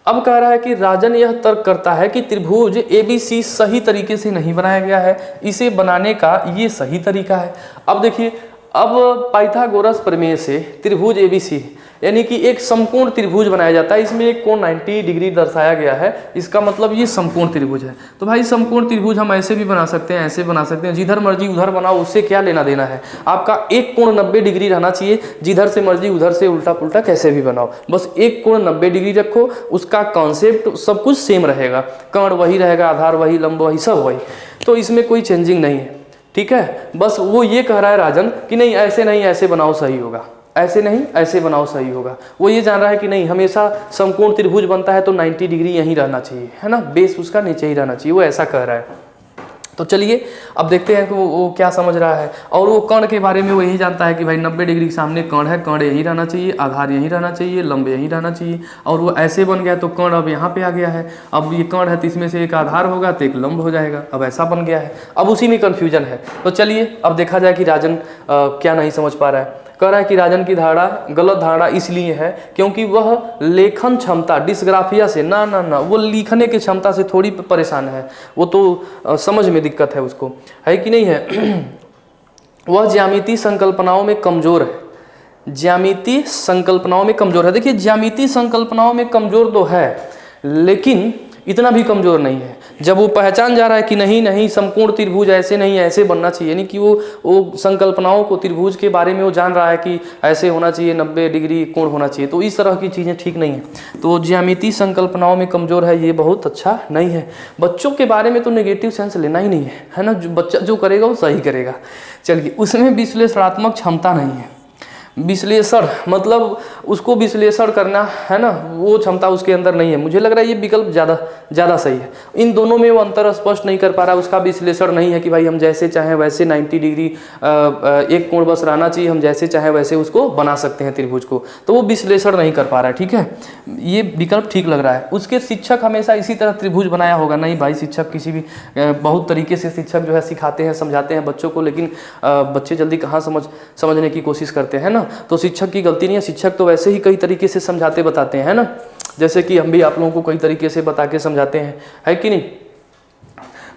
Speaker 1: अब कह रहा है कि राजन यह तर्क करता है कि त्रिभुज ABC सही तरीके से नहीं बनाया गया है, इसे बनाने का ये सही तरीका है। अब देखिए अब पाइथागोरस प्रमेय से त्रिभुज एबीसी यानी कि एक समकोण त्रिभुज बनाया जाता है। इसमें एक कोण 90 डिग्री दर्शाया गया है, इसका मतलब ये समकोण त्रिभुज है। तो भाई समकोण त्रिभुज हम ऐसे भी बना सकते हैं, ऐसे बना सकते हैं, जिधर मर्जी उधर बनाओ, उससे क्या लेना देना है। आपका एक कोण 90 डिग्री रहना चाहिए, जिधर से मर्जी उधर से उल्टा पुल्टा कैसे भी बनाओ, बस एक कोण 90 डिग्री रखो, उसका कॉन्सेप्ट सब कुछ सेम रहेगा, कर्ण वही रहेगा, आधार वही, लंब वही, सब वही। तो इसमें कोई चेंजिंग नहीं है, ठीक है। बस वो ये कह रहा है राजन कि नहीं ऐसे नहीं ऐसे बनाओ सही होगा, ऐसे नहीं ऐसे बनाओ सही होगा। वो ये जान रहा है कि नहीं हमेशा समकोण त्रिभुज बनता है तो 90 डिग्री यहीं रहना चाहिए, है ना, बेस उसका नीचे ही रहना चाहिए, वो ऐसा कह रहा है। तो चलिए अब देखते हैं कि वो क्या समझ रहा है। और वो कर्ण के बारे में वो यही जानता है कि भाई 90 डिग्री के सामने कर्ण है, कर्ण यहीं रहना चाहिए, आधार यहीं रहना चाहिए, लंब यहीं रहना चाहिए। और वो ऐसे बन गया तो कर्ण अब यहाँ पे आ गया है। अब ये कर्ण है तो इसमें से एक आधार होगा तो एक लंब हो जाएगा, अब ऐसा बन गया है। अब उसी में कन्फ्यूजन है। तो चलिए अब देखा जाए कि राजन क्या नहीं समझ पा रहा है। कह रहा है कि राजन की धारणा गलत धारणा इसलिए है क्योंकि वह लेखन क्षमता डिस्ग्राफिया से ना वो लिखने की क्षमता से थोड़ी परेशान है, वो तो समझ में दिक्कत है उसको, है कि नहीं है। वह ज्यामितीय संकल्पनाओं में कमजोर है, ज्यामितीय संकल्पनाओं में कमजोर है। देखिए ज्यामितीय संकल्पनाओं में कमजोर तो है लेकिन इतना भी कमजोर नहीं है। जब वो पहचान जा रहा है कि नहीं नहीं समकोण त्रिभुज ऐसे नहीं ऐसे बनना चाहिए, यानी कि वो संकल्पनाओं को त्रिभुज के बारे में वो जान रहा है कि ऐसे होना चाहिए, 90 डिग्री कोण होना चाहिए, तो इस तरह की चीज़ें ठीक नहीं है। तो ज्यामितीय संकल्पनाओं में कमजोर है, ये बहुत अच्छा नहीं है। बच्चों के बारे में तो नेगेटिव सेंस लेना ही नहीं है ना, जो बच्चा जो करेगा वो सही करेगा। चलिए उसमें विश्लेषणात्मक क्षमता नहीं है, विश्लेषण मतलब उसको विश्लेषण करना है ना, वो क्षमता उसके अंदर नहीं है। मुझे लग रहा है ये विकल्प ज़्यादा सही है। इन दोनों में वो अंतर स्पष्ट नहीं कर पा रहा, उसका विश्लेषण नहीं है कि भाई हम जैसे चाहें वैसे 90 डिग्री एक कोण बस रहना चाहिए, हम जैसे चाहें वैसे उसको बना सकते हैं त्रिभुज को, तो वो विश्लेषण नहीं कर पा रहा है, ठीक है। ये विकल्प ठीक लग रहा है। उसके शिक्षक हमेशा इसी तरह त्रिभुज बनाया होगा, नहीं भाई शिक्षक किसी भी बहुत तरीके से शिक्षक जो है सिखाते हैं समझाते हैं बच्चों को, लेकिन बच्चे जल्दी कहाँ समझने की कोशिश करते हैं ना, तो शिक्षक की गलती नहीं है। शिक्षक तो वैसे ही कई तरीके से समझाते बताते हैं ना, जैसे कि हम भी आप लोगों को कई तरीके से बता के समझाते हैं, है कि नहीं।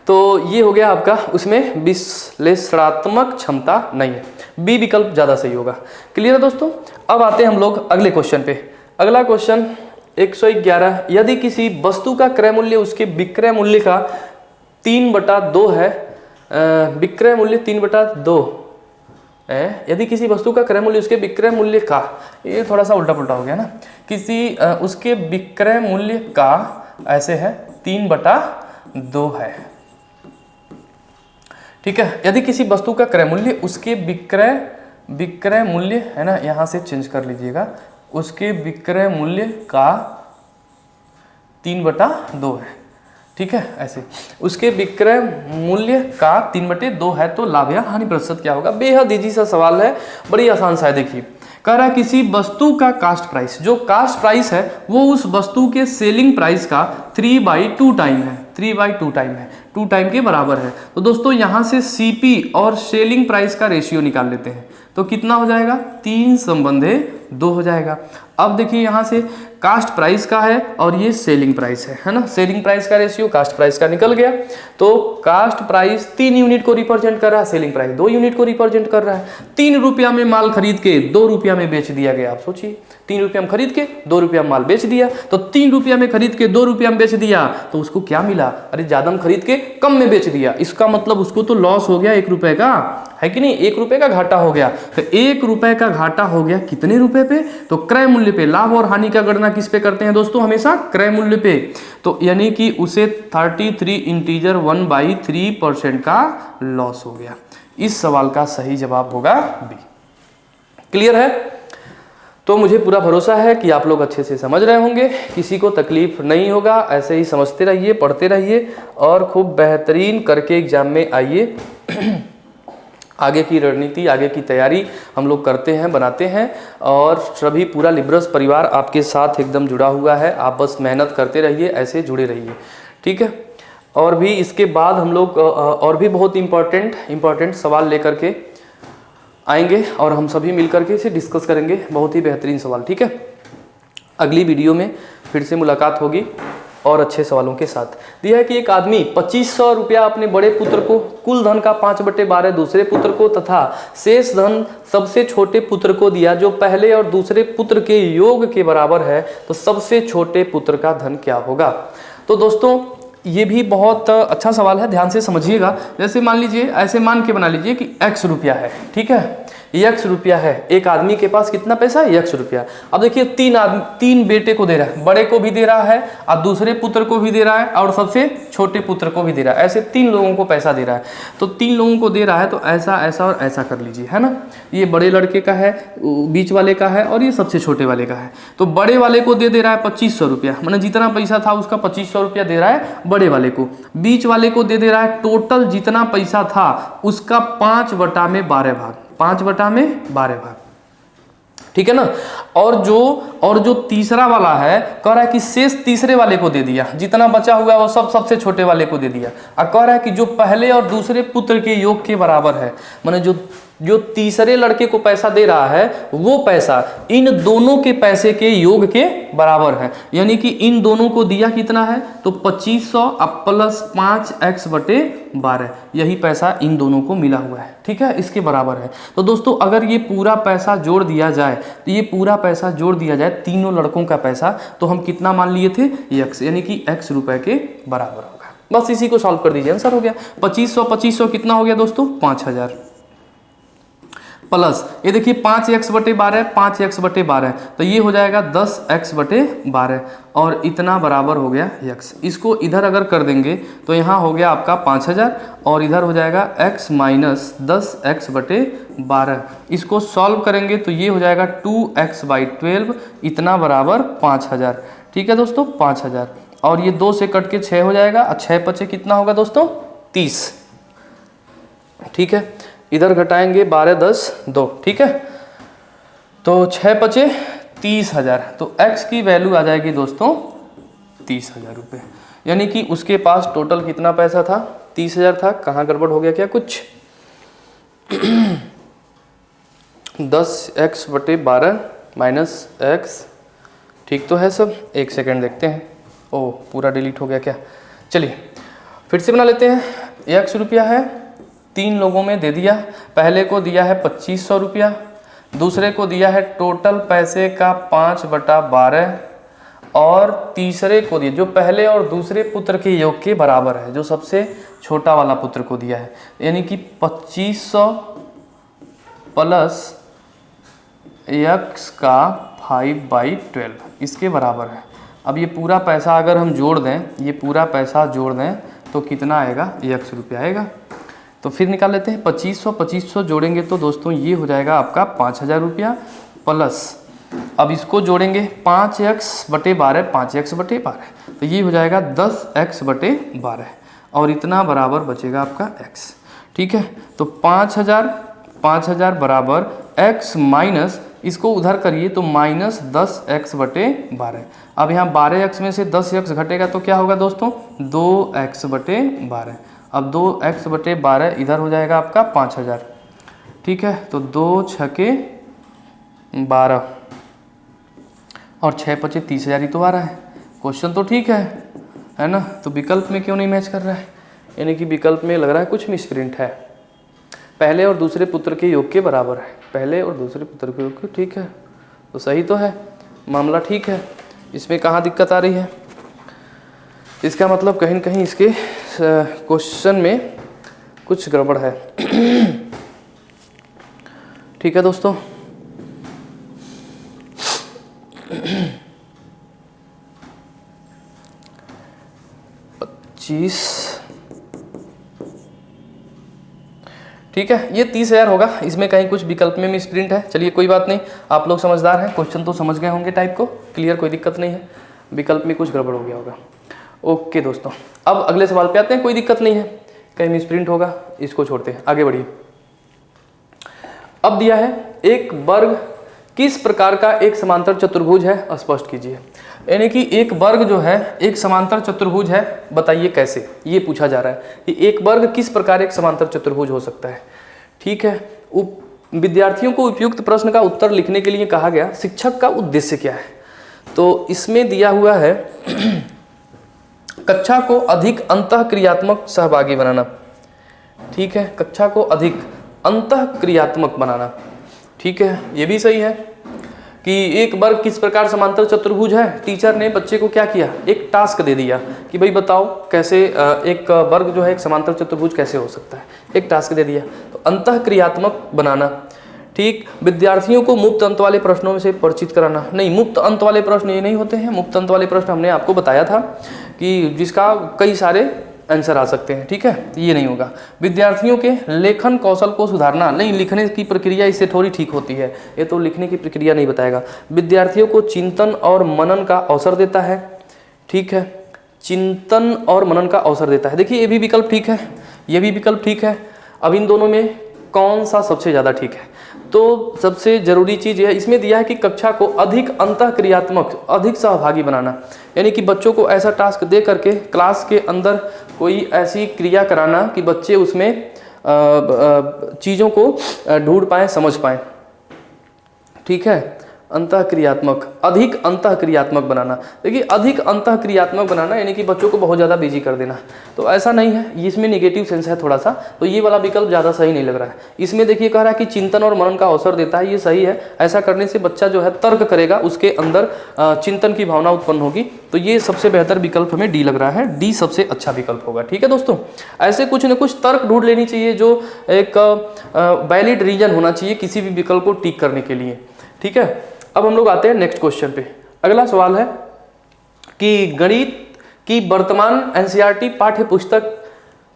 Speaker 1: तो ये हो गया आपका, उसमें विश्लेषणात्मक क्षमता नहीं है, बी विकल्प ज़्यादा सही होगा। क्लियर है दोस्तों। अब आते हैं हम लोग अगले क्वेश्चन पे। अगला क्वेश्चन 111, यदि किसी वस्तु का क्रय मूल्य उसके विक्रय मूल्य का 3/2 है, विक्रय मूल्य 3/2 यदि किसी वस्तु का क्रय मूल्य उसके विक्रय मूल्य का, ये थोड़ा सा उल्टा पुल्टा हो गया ना, किसी उसके विक्रय मूल्य का ऐसे है 3/2 है, ठीक है। यदि किसी वस्तु का क्रय मूल्य उसके विक्रय मूल्य है ना, यहां से चेंज कर लीजिएगा, उसके विक्रय मूल्य का 3/2 है, ठीक है। ऐसे उसके विक्रय मूल्य का 3/2 है तो लाभ या हानि प्रतिशत क्या होगा। बेहद इजी सा सवाल है, बड़ी आसान सा है। देखिए कह रहा है किसी वस्तु का कास्ट प्राइस, जो कास्ट प्राइस है वो उस वस्तु के सेलिंग प्राइस का 3/2 टाइम है, 3/2 टाइम है, 2 टाइम के बराबर है। तो दोस्तों यहाँ से सीपी और सेलिंग प्राइस का रेशियो निकाल लेते हैं, तो कितना हो जाएगा 3/2 हो जाएगा। अब देखिए यहाँ से कास्ट प्राइस का है और ये सेलिंग प्राइस है ना, सेलिंग प्राइस का रेशियो कास्ट प्राइस का निकल गया। तो कास्ट प्राइस 3 यूनिट को रिप्रेजेंट कर रहा है, सेलिंग प्राइस 2 यूनिट को रिप्रेजेंट कर रहा है। 3 रुपया में माल खरीद के 2 रुपया में बेच दिया गया। आप सोचिए 3 रुपया में खरीद के 2 रुपया में माल बेच दिया, तो 3 रुपया में खरीद के 2 रुपया में बेच दिया तो उसको क्या मिला, अरे ज्यादा में खरीद के कम में बेच दिया, इसका मतलब उसको तो लॉस हो गया 1 रुपए का, है कि नहीं, 1 रुपए का घाटा हो गया। तो 1 रुपए का घाटा हो गया कितने रुपए पे, तो क्रय मूल्य पे। लाभ और हानि का गणना किस पे करते हैं दोस्तों, हमेशा क्रय मूल्य पे। तो यानी कि उसे 33 इंटीजर 1/3% का लॉस हो गया। इस सवाल का सही जवाब होगा बी। क्लियर है। तो मुझे पूरा भरोसा है कि आप लोग अच्छे से समझ रहे होंगे, किसी को तकलीफ नहीं होगा। ऐसे ही समझते रहिए, पढ़ते रहिए और खूब बेहतरीन करके एग्जाम में आइए। आगे की रणनीति, आगे की तैयारी हम लोग करते हैं, बनाते हैं, और सभी पूरा लिब्रस परिवार आपके साथ एकदम जुड़ा हुआ है। आप बस मेहनत करते रहिए, ऐसे जुड़े रहिए, ठीक है। और भी इसके बाद हम लोग और भी बहुत इम्पोर्टेंट सवाल लेकर के आएंगे और हम सभी मिलकर के इसे डिस्कस करेंगे। बहुत ही बेहतरीन सवाल, ठीक है। अगली वीडियो में फिर से मुलाकात होगी। और अच्छे सवालों के साथ। दिया है कि एक आदमी 2500 रुपया अपने बड़े पुत्र को, कुल धन का 5/12 दूसरे पुत्र को तथा शेष धन सबसे छोटे पुत्र को दिया जो पहले और दूसरे पुत्र के योग के बराबर है, तो सबसे छोटे पुत्र का धन क्या होगा। तो दोस्तों ये भी बहुत अच्छा सवाल है, ध्यान से समझिएगा। जैसे मान लीजिए, ऐसे मान के बना लीजिए कि x रुपया है, ठीक है, x रुपया है, एक आदमी के पास कितना पैसा है, x रुपया। अब देखिए तीन बेटे को दे रहा है, बड़े को भी दे रहा है और दूसरे पुत्र को भी दे रहा है और सबसे छोटे पुत्र को भी दे रहा है, ऐसे 3 लोगों को पैसा दे रहा है। तो 3 लोगों को दे रहा है, तो ऐसा ऐसा और ऐसा कर लीजिए, है ना। ये बड़े लड़के का है, बीच वाले का है और ये सबसे छोटे वाले का है। तो बड़े वाले को दे रहा है 2500 रुपया, मतलब जितना पैसा था उसका 2500 रुपया दे रहा है बड़े वाले को। बीच वाले को दे रहा है टोटल जितना पैसा था उसका 5/12 भाग, 5/12 भाग, ठीक है ना। और जो तीसरा वाला है, कह रहा है कि शेष तीसरे वाले को दे दिया, जितना बचा हुआ है वो सब सबसे छोटे वाले को दे दिया। और कह रहा है कि जो पहले और दूसरे पुत्र के योग के बराबर है, माने जो तीसरे लड़के को पैसा दे रहा है वो पैसा इन दोनों के पैसे के योग के बराबर है। यानी कि इन दोनों को दिया कितना है, तो 2500 अब प्लस 5x/12, यही पैसा इन दोनों को मिला हुआ है, ठीक है, इसके बराबर है। तो दोस्तों अगर ये पूरा पैसा जोड़ दिया जाए, तो ये पूरा पैसा जोड़ दिया जाए तीनों लड़कों का पैसा, तो हम कितना मान लिए थे, x, यानी कि x रुपए के बराबर होगा। बस इसी को सॉल्व कर दीजिए, आंसर हो गया। 2500 कितना हो गया दोस्तों, 5000 प्लस ये देखिए 5x/12, 5x/12, तो ये हो जाएगा 10x/12 और इतना बराबर हो गया x। इसको इधर अगर कर देंगे तो यहाँ हो गया आपका 5000 और इधर हो जाएगा x माइनस 10x/12। इसको सॉल्व करेंगे तो ये हो जाएगा 2x/12, इतना बराबर 5000, ठीक है दोस्तों, 5000। और ये 2 से कट के 6 हो जाएगा और 6 × 5 कितना होगा दोस्तों, 30, ठीक है। इधर घटाएंगे 12 10 2, ठीक है, तो 6 × 5 30,000, तो x की वैल्यू आ जाएगी दोस्तों 30,000 रुपये। यानी कि उसके पास टोटल कितना पैसा था, 30,000 था। कहाँ गड़बड़ हो गया क्या कुछ 10x/12 माइनस x, ठीक तो है सब। एक सेकेंड देखते हैं, ओह पूरा डिलीट हो गया क्या, चलिए फिर से बना लेते हैं। x रुपया है, 3 लोगों में दे दिया, पहले को दिया है 2500 रुपया, दूसरे को दिया है टोटल पैसे का 5/12 और तीसरे को दिया जो पहले और दूसरे पुत्र के योग के बराबर है, जो सबसे छोटा वाला पुत्र को दिया है, यानी कि 2500 प्लस x का 5/12 इसके बराबर है। अब ये पूरा पैसा अगर हम जोड़ दें, ये पूरा पैसा जोड़ दें तो कितना आएगा, x रुपया आएगा। तो फिर निकाल लेते हैं, 2500 जोड़ेंगे तो दोस्तों ये हो जाएगा आपका 5000 रुपया प्लस, अब इसको जोड़ेंगे 5x/12, 5x/12, तो ये हो जाएगा 10x/12 और इतना बराबर बचेगा आपका x, ठीक है। तो 5000 बराबर x माइनस, इसको उधर करिए तो माइनस 10x/12। अब यहाँ 12x में से 10x घटेगा तो क्या होगा दोस्तों, 2x/12। अब 2x/12 इधर हो जाएगा आपका 5000, ठीक है। तो 2 × 12 और 6 × 5 30,000 ही तो आ रहा है। क्वेश्चन तो ठीक है ना, तो विकल्प में क्यों नहीं मैच कर रहा है, यानी कि विकल्प में लग रहा है कुछ मिसप्रिंट है। पहले और दूसरे पुत्र के योग के बराबर है, पहले और दूसरे पुत्र के योग के, ठीक है, तो सही तो है, मामला ठीक है। इसमें कहाँ दिक्कत आ रही है, इसका मतलब कहीं न कहीं इसके क्वेश्चन में कुछ गड़बड़ है। ठीक है दोस्तों, ठीक है, ये 30,000 होगा। इसमें कहीं कुछ विकल्प में मिसप्रिंट है, चलिए कोई बात नहीं, आप लोग समझदार हैं, क्वेश्चन तो समझ गए होंगे टाइप को, क्लियर, कोई दिक्कत नहीं है, विकल्प में कुछ गड़बड़ हो गया होगा। ओके दोस्तों, अब अगले सवाल पे आते हैं, कोई दिक्कत नहीं है, कहीं मिसप्रिंट होगा, इसको छोड़ते हैं, आगे बढ़िए। अब दिया है एक वर्ग किस प्रकार का एक समांतर चतुर्भुज है, स्पष्ट कीजिए। यानी कि एक वर्ग जो है एक समांतर चतुर्भुज है, बताइए कैसे, ये पूछा जा रहा है कि एक वर्ग किस प्रकार एक समांतर चतुर्भुज हो सकता है। ठीक है, विद्यार्थियों को उपयुक्त प्रश्न का उत्तर लिखने के लिए कहा गया, शिक्षक का उद्देश्य क्या है। तो इसमें दिया हुआ है कक्षा को अधिक अंतःक्रियात्मक सहभागी बनाना। ठीक है, कक्षा को अधिक अंतःक्रियात्मक बनाना। ठीक है, ये भी सही है कि एक वर्ग किस प्रकार समांतर चतुर्भुज है। टीचर ने बच्चे को क्या किया, एक टास्क दे दिया कि भाई बताओ कैसे एक वर्ग जो है एक समांतर चतुर्भुज कैसे हो सकता है, एक टास्क दे दिया। तो अंतःक्रियात्मक बनाना। ठीक, विद्यार्थियों को मुक्त अंत वाले प्रश्नों से परिचित कराना। नहीं, मुक्त अंत वाले प्रश्न ये नहीं होते हैं। मुक्त अंत वाले प्रश्न हमने आपको बताया था कि जिसका कई सारे आंसर आ सकते हैं। ठीक है, ये नहीं होगा। विद्यार्थियों के लेखन कौशल को सुधारना। नहीं, लिखने की प्रक्रिया इससे थोड़ी ठीक होती है, ये तो लिखने की प्रक्रिया नहीं बताएगा। विद्यार्थियों को चिंतन और मनन का अवसर देता है। ठीक है, चिंतन और मनन का अवसर देता है। देखिए, ये भी विकल्प ठीक है, ये भी विकल्प ठीक है। अब इन दोनों में कौन सा सबसे ज़्यादा ठीक है? तो सबसे जरूरी चीज़ यह इसमें दिया है कि कक्षा को अधिक अंतःक्रियात्मक, अधिक सहभागी बनाना, यानी कि बच्चों को ऐसा टास्क दे करके क्लास के अंदर कोई ऐसी क्रिया कराना कि बच्चे उसमें चीज़ों को ढूंढ पाएँ, समझ पाएँ। ठीक है, अंतःक्रियात्मक, अधिक अंतःक्रियात्मक बनाना। देखिए, अधिक अंतःक्रियात्मक बनाना यानी कि बच्चों को बहुत ज़्यादा बिजी कर देना, तो ऐसा नहीं है, इसमें नेगेटिव सेंस है थोड़ा सा, तो ये वाला विकल्प ज़्यादा सही नहीं लग रहा है। इसमें देखिए कह रहा है कि चिंतन और मनन का अवसर देता है, ये सही है। ऐसा करने से बच्चा जो है तर्क करेगा, उसके अंदर चिंतन की भावना उत्पन्न होगी, तो ये सबसे बेहतर विकल्प हमें डी लग रहा है। डी सबसे अच्छा विकल्प होगा। ठीक है दोस्तों, ऐसे कुछ न कुछ तर्क ढूंढ लेनी चाहिए जो एक वैलिड रीजन होना चाहिए किसी भी विकल्प को टिक करने के लिए। ठीक है, अब हम लोग आते हैं नेक्स्ट क्वेश्चन पे। अगला सवाल है कि गणित की वर्तमान एनसीईआरटी पाठ्य पुस्तक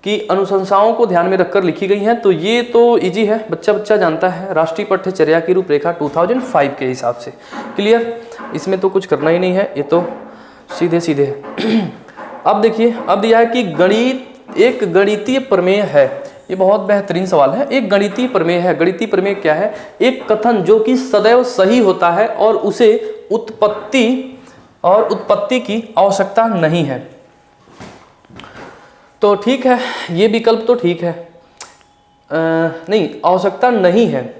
Speaker 1: की अनुशंसाओं को ध्यान में रखकर लिखी गई हैं। तो ये तो इजी है, बच्चा जानता है। राष्ट्रीय पठ्यचर्या की रूपरेखा 2005 के हिसाब से। क्लियर, इसमें तो कुछ करना ही नहीं है, ये तो सीधे सीधे है। अब देखिए, अब दिया है कि गणित एक गणितीय प्रमेय है। ये बहुत बेहतरीन सवाल है। एक गणितीय प्रमेय है। गणितीय प्रमेय क्या है? एक कथन जो कि सदैव सही होता है और उसे उत्पत्ति की आवश्यकता नहीं है। तो ठीक है, ये विकल्प तो ठीक है। नहीं, आवश्यकता नहीं है,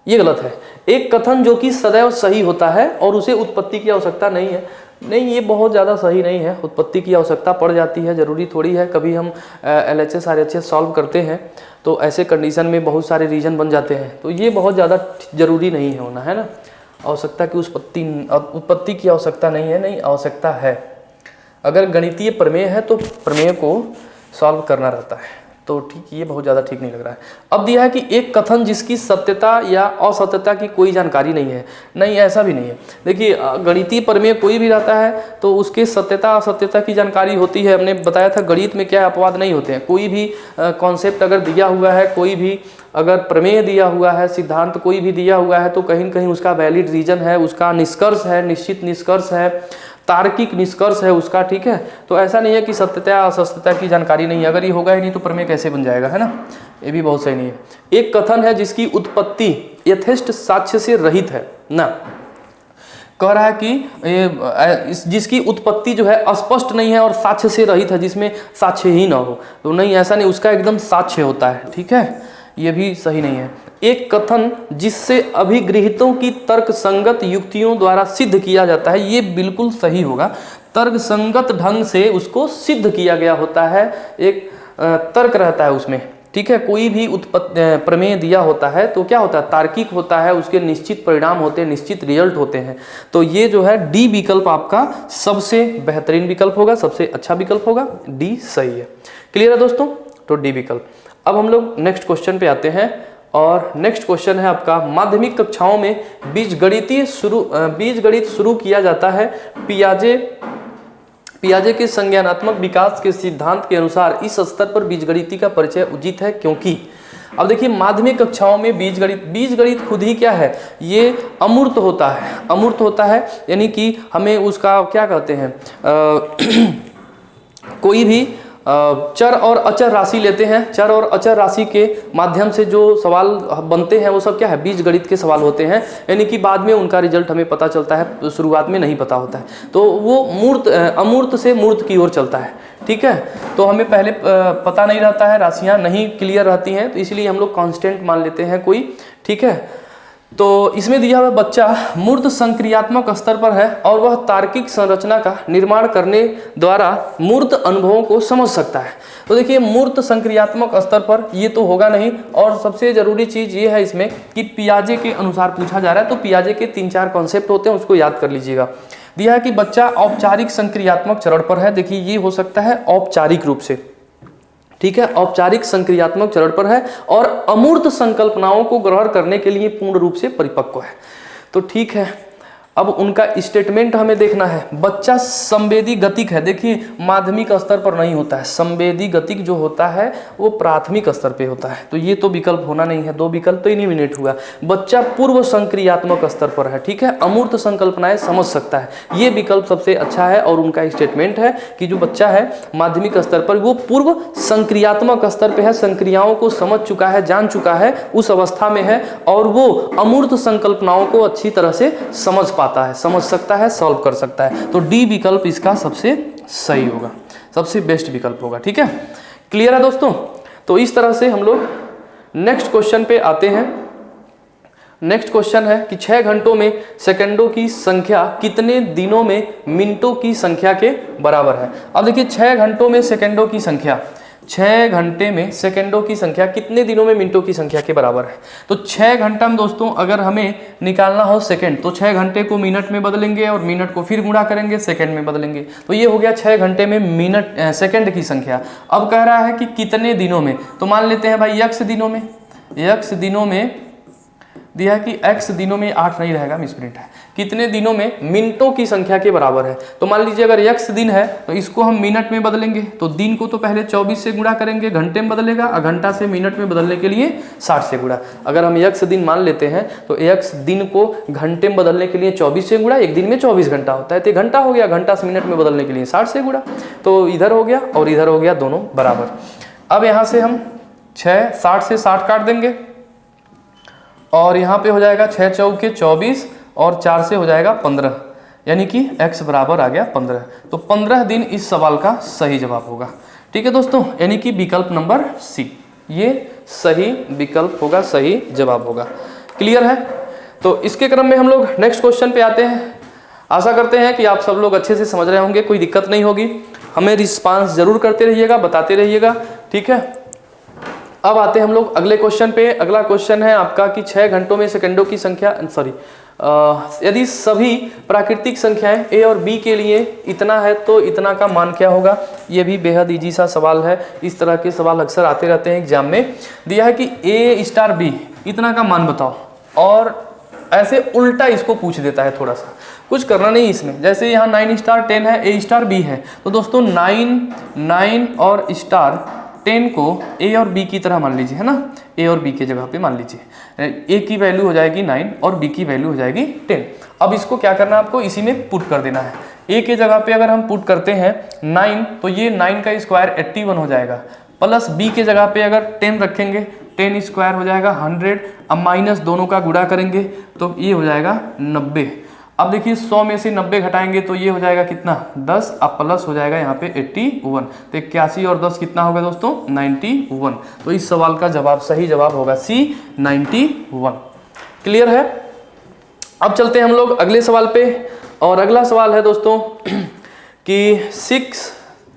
Speaker 1: ये गलत है। एक कथन जो कि सदैव सही होता है और उसे उत्पत्ति की आवश्यकता नहीं है। नहीं, ये बहुत ज़्यादा सही नहीं है। उत्पत्ति की आवश्यकता पड़ जाती है, ज़रूरी थोड़ी है। कभी हम LHS RHS सॉल्व करते हैं तो ऐसे कंडीशन में बहुत सारे रीजन बन जाते हैं, तो ये बहुत ज़्यादा ज़रूरी नहीं है होना, है ना। आवश्यकता की उत्पत्ति की आवश्यकता नहीं है, नहीं आवश्यकता है। अगर गणितीय प्रमेय है तो प्रमेय को सॉल्व करना रहता है, तो ठीक, ये बहुत ज़्यादा ठीक नहीं लग रहा है। अब दिया है कि एक कथन जिसकी सत्यता या असत्यता की कोई जानकारी नहीं है। नहीं, ऐसा भी नहीं है। देखिए, गणितीय प्रमेय कोई भी रहता है तो उसके सत्यता असत्यता की जानकारी होती है। हमने बताया था गणित में क्या अपवाद नहीं होते हैं। कोई भी कॉन्सेप्ट अगर दिया हुआ है, कोई भी अगर प्रमेय दिया हुआ है, सिद्धांत कोई भी दिया हुआ है, तो कहीं न कहीं उसका वैलिड रीजन है, उसका निष्कर्ष है, निश्चित निष्कर्ष है, तार्किक निष्कर्ष है उसका। ठीक है, तो ऐसा नहीं है कि सत्यता असत्यता की जानकारी नहीं है। अगर ये होगा ही नहीं तो प्रमेय कैसे बन जाएगा, है ना। ये भी बहुत सही नहीं है। एक कथन है जिसकी उत्पत्ति यथेष्ट साक्ष्य से रहित है ना। कह रहा है कि जिसकी उत्पत्ति जो है स्पष्ट नहीं है और साक्ष्य से रहित है, जिसमें साक्ष्य ही ना हो, तो नहीं, ऐसा नहीं, उसका एकदम साक्ष्य होता है। ठीक है, ये भी सही नहीं है। एक कथन जिससे अभिगृहीतों की तर्कसंगत युक्तियों द्वारा सिद्ध किया जाता है, ये बिल्कुल सही होगा। तर्कसंगत ढंग से उसको सिद्ध किया गया होता है, एक तर्क रहता है उसमें। ठीक है, कोई भी प्रमेय दिया होता है तो क्या होता है, तार्किक होता है, उसके निश्चित परिणाम होते हैं, निश्चित रिजल्ट होते हैं। तो ये जो है डी विकल्प आपका सबसे बेहतरीन विकल्प होगा, सबसे अच्छा विकल्प होगा। डी सही है। क्लियर है दोस्तों, तो डी विकल्प। अब हम लोग नेक्स्ट क्वेश्चन पे आते हैं, और नेक्स्ट क्वेश्चन है आपका, माध्यमिक कक्षाओं में बीजगणित शुरू किया जाता है। पियाजे के संज्ञानात्मक विकास के सिद्धांत के अनुसार इस स्तर पर बीजगणित का परिचय उचित है, क्योंकि अब देखिए, माध्यमिक कक्षाओं में बीजगणित खुद ही क्या है, ये अमूर्त होता है। अमूर्त होता है यानी कि हमें उसका क्या कहते हैं, कोई भी चर और अचर राशि लेते हैं, चर और अचर राशि के माध्यम से जो सवाल बनते हैं वो सब क्या है, बीजगणित के सवाल होते हैं। यानी कि बाद में उनका रिजल्ट हमें पता चलता है, शुरुआत में नहीं पता होता है, तो वो अमूर्त से मूर्त की ओर चलता है। ठीक है, तो हमें पहले पता नहीं रहता है, राशियाँ नहीं क्लियर रहती हैं, तो इसलिए हम लोग कांस्टेंट मान लेते हैं कोई। ठीक है, तो इसमें दिया हुआ बच्चा मूर्त संक्रियात्मक स्तर पर है और वह तार्किक संरचना का निर्माण करने द्वारा मूर्त अनुभवों को समझ सकता है। तो देखिए मूर्त संक्रियात्मक स्तर पर ये तो होगा नहीं, और सबसे जरूरी चीज़ ये है इसमें कि पियाजे के अनुसार पूछा जा रहा है, तो पियाजे के 3-4 कॉन्सेप्ट होते हैं, उसको याद कर लीजिएगा। दिया है कि बच्चा औपचारिक संक्रियात्मक चरण पर है। देखिए ये हो सकता है औपचारिक रूप से, ठीक है, औपचारिक संक्रियात्मक चरण पर है और अमूर्त संकल्पनाओं को ग्रहण करने के लिए पूर्ण रूप से परिपक्व है। तो ठीक है, अब उनका स्टेटमेंट हमें देखना है। बच्चा संवेदी गतिक है। देखिए माध्यमिक स्तर पर नहीं होता है, संवेदी गतिक जो होता है वो प्राथमिक स्तर पे होता है, तो ये तो विकल्प होना नहीं है, 2 विकल्प तो इलिमिनेट हुआ। बच्चा पूर्व संक्रियात्मक स्तर पर है, ठीक है, अमूर्त संकल्पनाएं समझ सकता है, ये विकल्प सबसे अच्छा है। और उनका स्टेटमेंट है कि जो बच्चा है माध्यमिक स्तर पर वो पूर्व संक्रियात्मक स्तर पर है, संक्रियाओं को समझ चुका है, जान चुका है, उस अवस्था में है और वो अमूर्त संकल्पनाओं को अच्छी तरह से समझ सकता है, सॉल्व कर सकता है। तो डी विकल्प इसका सबसे सही होगा, सबसे बेस्ट विकल्प होगा। ठीक है, क्लियर है दोस्तों। तो इस तरह से हम लोग नेक्स्ट क्वेश्चन पे आते हैं। नेक्स्ट क्वेश्चन है कि 6 घंटों में सेकंडों की संख्या कितने दिनों में मिनटों की संख्या के बराबर है। अब देखिए 6 घंटों में सेकंडों की संख्या, 6 घंटे में सेकंडों की संख्या कितने दिनों में मिनटों की संख्या के बराबर है। तो 6 घंटा में दोस्तों अगर हमें निकालना हो सेकंड, तो 6 घंटे को मिनट में बदलेंगे और मिनट को फिर गुणा करेंगे, सेकंड में बदलेंगे। तो ये हो गया 6 घंटे में मिनट सेकंड की संख्या। अब कह रहा है कि कितने दिनों में, तो मान लेते हैं भाई x दिनों में, x दिनों में दिया है कि x दिनों में 8 नहीं रहेगा, मिसप्रिंट है, कितने दिनों में मिनटों की संख्या के बराबर है। तो मान लीजिए अगर x दिन है तो इसको हम मिनट में बदलेंगे, तो दिन को तो पहले 24 से गुणा करेंगे, घंटे में बदलेगा, और घंटा से मिनट में बदलने के लिए 60 से गुणा। अगर हम x दिन मान लेते हैं तो x दिन को घंटे में बदलने के लिए 24 से गुणा, एक दिन में 24 घंटा होता है, तो घंटा हो गया, घंटा से मिनट में बदलने के लिए 60 से गुणा, तो इधर हो गया और इधर हो गया, दोनों बराबर। अब यहाँ से हम 60 से 60 काट देंगे और यहाँ पे हो जाएगा 6 चौके 24 और 4 से हो जाएगा 15, यानी कि x बराबर आ गया 15। तो 15 दिन इस सवाल का सही जवाब होगा। ठीक है दोस्तों, यानी कि विकल्प नंबर सी ये सही विकल्प होगा, सही जवाब होगा। क्लियर है। तो इसके क्रम में हम लोग नेक्स्ट क्वेश्चन पे आते हैं। आशा करते हैं कि आप सब लोग अच्छे से समझ रहे होंगे, कोई दिक्कत नहीं होगी। हमें रिस्पांस जरूर करते रहिएगा, बताते रहिएगा। ठीक है, अब आते हैं हम लोग अगले क्वेश्चन पे। अगला क्वेश्चन है आपका कि 6 घंटों में सेकंडों की संख्या, यदि सभी प्राकृतिक संख्याएं a और b के लिए इतना है तो इतना का मान क्या होगा। ये भी बेहद इजी सा सवाल है, इस तरह के सवाल अक्सर आते रहते हैं एग्जाम में। दिया है कि a स्टार b इतना का मान बताओ, और ऐसे उल्टा इसको पूछ देता है। थोड़ा सा कुछ करना नहीं इसमें, जैसे यहाँ 9 स्टार 10 है, a स्टार b है, तो दोस्तों 9 और स्टार 10 को a और b की तरह मान लीजिए, है ना, a और b के जगह पे मान लीजिए। a की वैल्यू हो जाएगी 9 और b की वैल्यू हो जाएगी 10। अब इसको क्या करना है, आपको इसी में पुट कर देना है। a के जगह पे अगर हम पुट करते हैं 9, तो ये 9 का स्क्वायर 81 हो जाएगा, प्लस b के जगह पे अगर 10 रखेंगे, 10 स्क्वायर हो जाएगा 100। अब माइनस दोनों का गुणा करेंगे तो ये हो जाएगा 90। अब देखिए 100 में से 90 घटाएंगे तो ये हो जाएगा कितना, 10। अब प्लस हो जाएगा यहाँ पे 81, तो 81 और 10 कितना होगा दोस्तों, 91। तो इस सवाल का जवाब, सही जवाब होगा सी, 91। क्लियर है। अब चलते हैं हम लोग अगले सवाल पे, और अगला सवाल है दोस्तों कि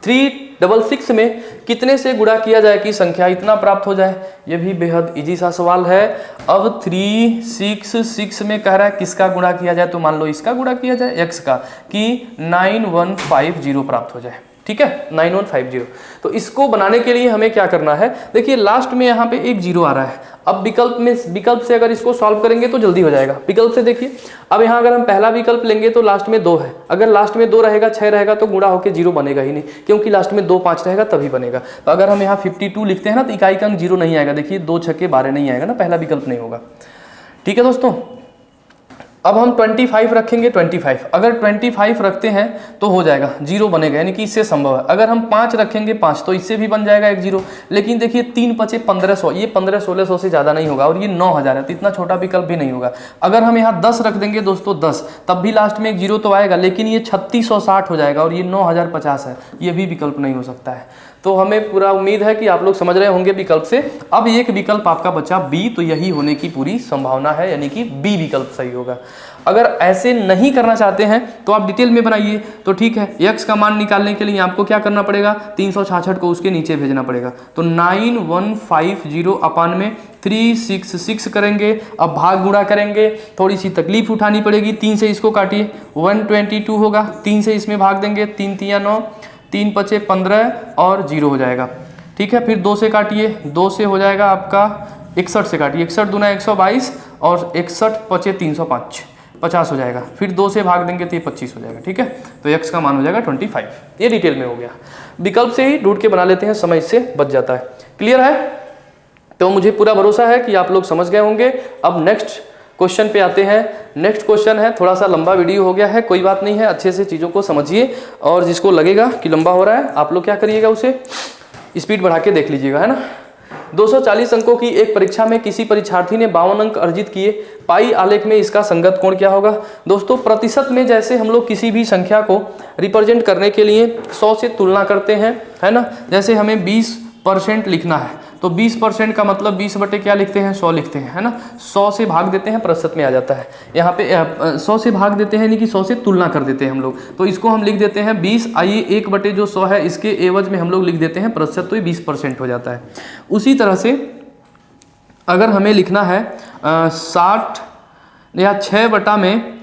Speaker 1: 366 में कितने से गुणा किया जाए कि संख्या इतना प्राप्त हो जाए। यह भी बेहद इजी सा सवाल है। अब 366 में कह रहा है किसका गुणा किया जाए, तो मान लो इसका गुणा किया जाए, x का, कि 9150 प्राप्त हो जाए। ठीक है, 9150। तो इसको बनाने के लिए हमें क्या करना है, देखिए लास्ट में यहाँ पे एक 0 आ रहा है। अब विकल्प से अगर इसको सॉल्व करेंगे तो जल्दी हो जाएगा। विकल्प से देखिए, अब यहाँ अगर हम पहला विकल्प लेंगे तो लास्ट में 2 है, अगर लास्ट में 2 रहेगा, 6 रहेगा तो गुणा होकर 0 बनेगा ही नहीं, क्योंकि लास्ट में 2 5 रहेगा तभी बनेगा। तो अगर हम यहाँ 52 लिखते हैं ना, तो इकाई का अंक 0 नहीं आएगा। देखिए 2 6 12 नहीं आएगा ना, पहला विकल्प नहीं होगा। ठीक है दोस्तों, अब हम 25 रखेंगे, 25 अगर 25 रखते हैं तो हो जाएगा, 0 बनेगा, यानी कि इससे संभव है। अगर हम 5 रखेंगे 5, तो इससे भी बन जाएगा एक 0। लेकिन देखिए 3 5 1500, ये 1500-1600 से ज़्यादा नहीं होगा, और ये 9000 है, तो इतना छोटा विकल्प भी नहीं होगा। अगर हम यहाँ 10 रख देंगे दोस्तों, 10, तब भी लास्ट में एक 0 तो आएगा, लेकिन ये 3660 हो जाएगा, और ये 9050 है, ये भी विकल्प नहीं हो सकता है। तो हमें पूरा उम्मीद है कि आप लोग समझ रहे होंगे विकल्प से। अब एक विकल्प आपका बचा बी, तो यही होने की पूरी संभावना है, यानी कि बी विकल्प सही होगा। अगर ऐसे नहीं करना चाहते हैं तो आप डिटेल में बनाइए, तो ठीक है। x का मान निकालने के लिए आपको क्या करना पड़ेगा, 366 को उसके नीचे भेजना पड़ेगा, तो 9150 अपान में 366 करेंगे। अब भाग गुणा करेंगे, थोड़ी सी तकलीफ उठानी पड़ेगी, 3 से इसको काटिए 122 होगा, 3 से इसमें भाग देंगे, 3 तिया 9, 3 पचे 15 और 0 हो जाएगा, ठीक है। फिर 2 से काटिए, 2 से हो जाएगा आपका 61 से काटिए, 61 दूना 122 और 61 पचे 305, 50 हो जाएगा। फिर 2 से भाग देंगे तो ये 25 हो जाएगा, ठीक है। तो x का मान हो जाएगा 25। ये डिटेल में हो गया, विकल्प से ही ढूंढ के बना लेते हैं, समय इससे बच जाता है। क्लियर है? तो मुझे पूरा भरोसा है कि आप लोग समझ गए होंगे। अब नेक्स्ट क्वेश्चन पे आते हैं। नेक्स्ट क्वेश्चन है, थोड़ा सा लंबा वीडियो हो गया है, कोई बात नहीं है, अच्छे से चीज़ों को समझिए, और जिसको लगेगा कि लंबा हो रहा है आप लोग क्या करिएगा, उसे स्पीड बढ़ा के देख लीजिएगा, है ना। 240 अंकों की एक परीक्षा में किसी परीक्षार्थी ने 52 अंक अर्जित किए, पाई आलेख में इसका संगत कोण क्या होगा। दोस्तों प्रतिशत में जैसे हम लोग किसी भी संख्या को रिप्रेजेंट करने के लिए 100 से तुलना करते हैं, है ना। जैसे हमें 20% लिखना है तो 20% का मतलब 20 बटे क्या लिखते हैं, 100 लिखते हैं, है ना। 100 से भाग देते हैं, प्रतिशत में आ जाता है। यहाँ पे 100 से भाग देते हैं, यानी कि 100 से तुलना कर देते हैं हम लोग, तो इसको हम लिख देते हैं 20। आइए 1 बटे जो 100 है इसके एवज में हम लोग लिख देते हैं प्रतिशत, तो ये 20% हो जाता है। उसी तरह से अगर हमें लिखना है 60 या 6 बटा में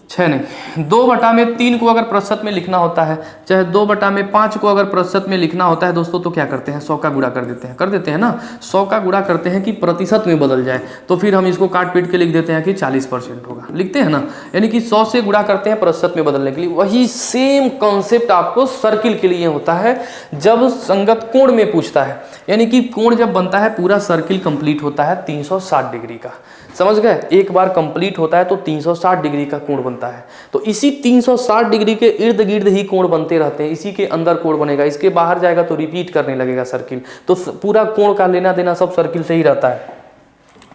Speaker 1: 6 नहीं 2 बटा में 3 को अगर प्रतिशत में लिखना होता है, चाहे 2 बटा में 5 को अगर प्रतिशत में लिखना होता है दोस्तों, तो क्या करते हैं, 100 का गुणा कर देते हैं ना। 100 का गुणा करते हैं कि प्रतिशत में बदल जाए, तो फिर हम इसको काट पीट के लिख देते हैं कि 40% होगा, लिखते हैं ना। यानी कि 100 से गुणा करते हैं प्रतिशत में बदलने के लिए। वही सेम कॉन्सेप्ट आपको सर्किल के लिए होता है जब संगत कोण में पूछता है, यानी कि कोण जब बनता है पूरा सर्किल कंप्लीट होता है 360 डिग्री का, समझ गए। एक बार कंप्लीट होता है तो 360 डिग्री का कोण बनता है, तो इसी 360 डिग्री के इर्द गिर्द ही कोण बनते रहते हैं, इसी के अंदर कोण बनेगा, इसके बाहर जाएगा तो रिपीट करने लगेगा सर्किल, तो पूरा कोण का लेना देना सब सर्किल से ही रहता है।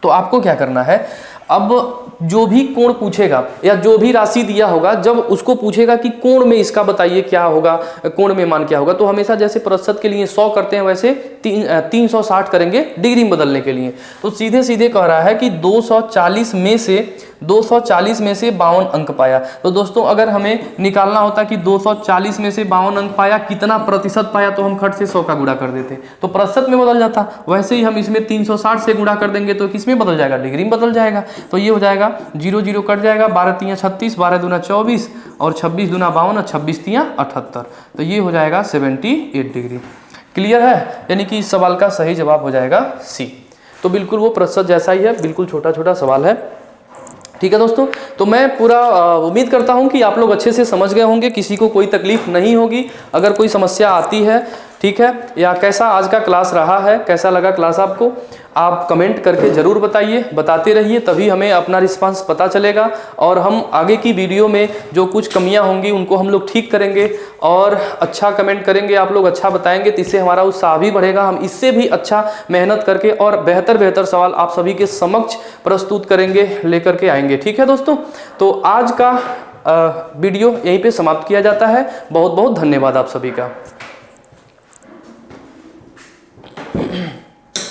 Speaker 1: तो आपको क्या करना है, अब जो भी कोण पूछेगा या जो भी राशि दिया होगा, जब उसको पूछेगा कि कोण में इसका बताइए क्या होगा, कोण में मान क्या होगा, तो हमेशा जैसे प्रतिशत के लिए 100 करते हैं वैसे 360 करेंगे डिग्री में बदलने के लिए। तो सीधे सीधे कह रहा है कि 240 में से 52 अंक पाया। तो दोस्तों अगर हमें निकालना होता कि 240 में से 52 अंक पाया कितना प्रतिशत पाया, तो हम खट से 100 का गुणा कर देते, तो प्रतिशत में बदल जाता। वैसे ही हम इसमें 360 से गुणा कर देंगे तो किस में बदल जाएगा, डिग्री में बदल जाएगा। तो ये हो जाएगा 0 0 कट जाएगा, 12 तियाँ 36, 12 दूना 24 और 26 दूना 52 और 26 तियाँ 78, तो ये हो जाएगा 78 डिग्री। क्लियर है? यानी कि इस सवाल का सही जवाब हो जाएगा सी। तो बिल्कुल वो प्रतिशत जैसा ही है, बिल्कुल छोटा छोटा सवाल है, ठीक है दोस्तों। तो मैं पूरा उम्मीद करता हूं कि आप लोग अच्छे से समझ गए होंगे, किसी को कोई तकलीफ नहीं होगी। अगर कोई समस्या आती है, ठीक है, या कैसा आज का क्लास रहा है, कैसा लगा क्लास आपको, आप कमेंट करके ज़रूर बताइए, बताते रहिए, तभी हमें अपना रिस्पांस पता चलेगा और हम आगे की वीडियो में जो कुछ कमियां होंगी उनको हम लोग ठीक करेंगे। और अच्छा कमेंट करेंगे आप लोग, अच्छा बताएंगे, तो इससे हमारा उत्साह भी बढ़ेगा। हम इससे भी अच्छा मेहनत करके और बेहतर सवाल आप सभी के समक्ष प्रस्तुत करेंगे, लेकर के आएंगे, ठीक है दोस्तों। तो आज का वीडियो यहीं पे समाप्त किया जाता है। बहुत बहुत धन्यवाद आप सभी का।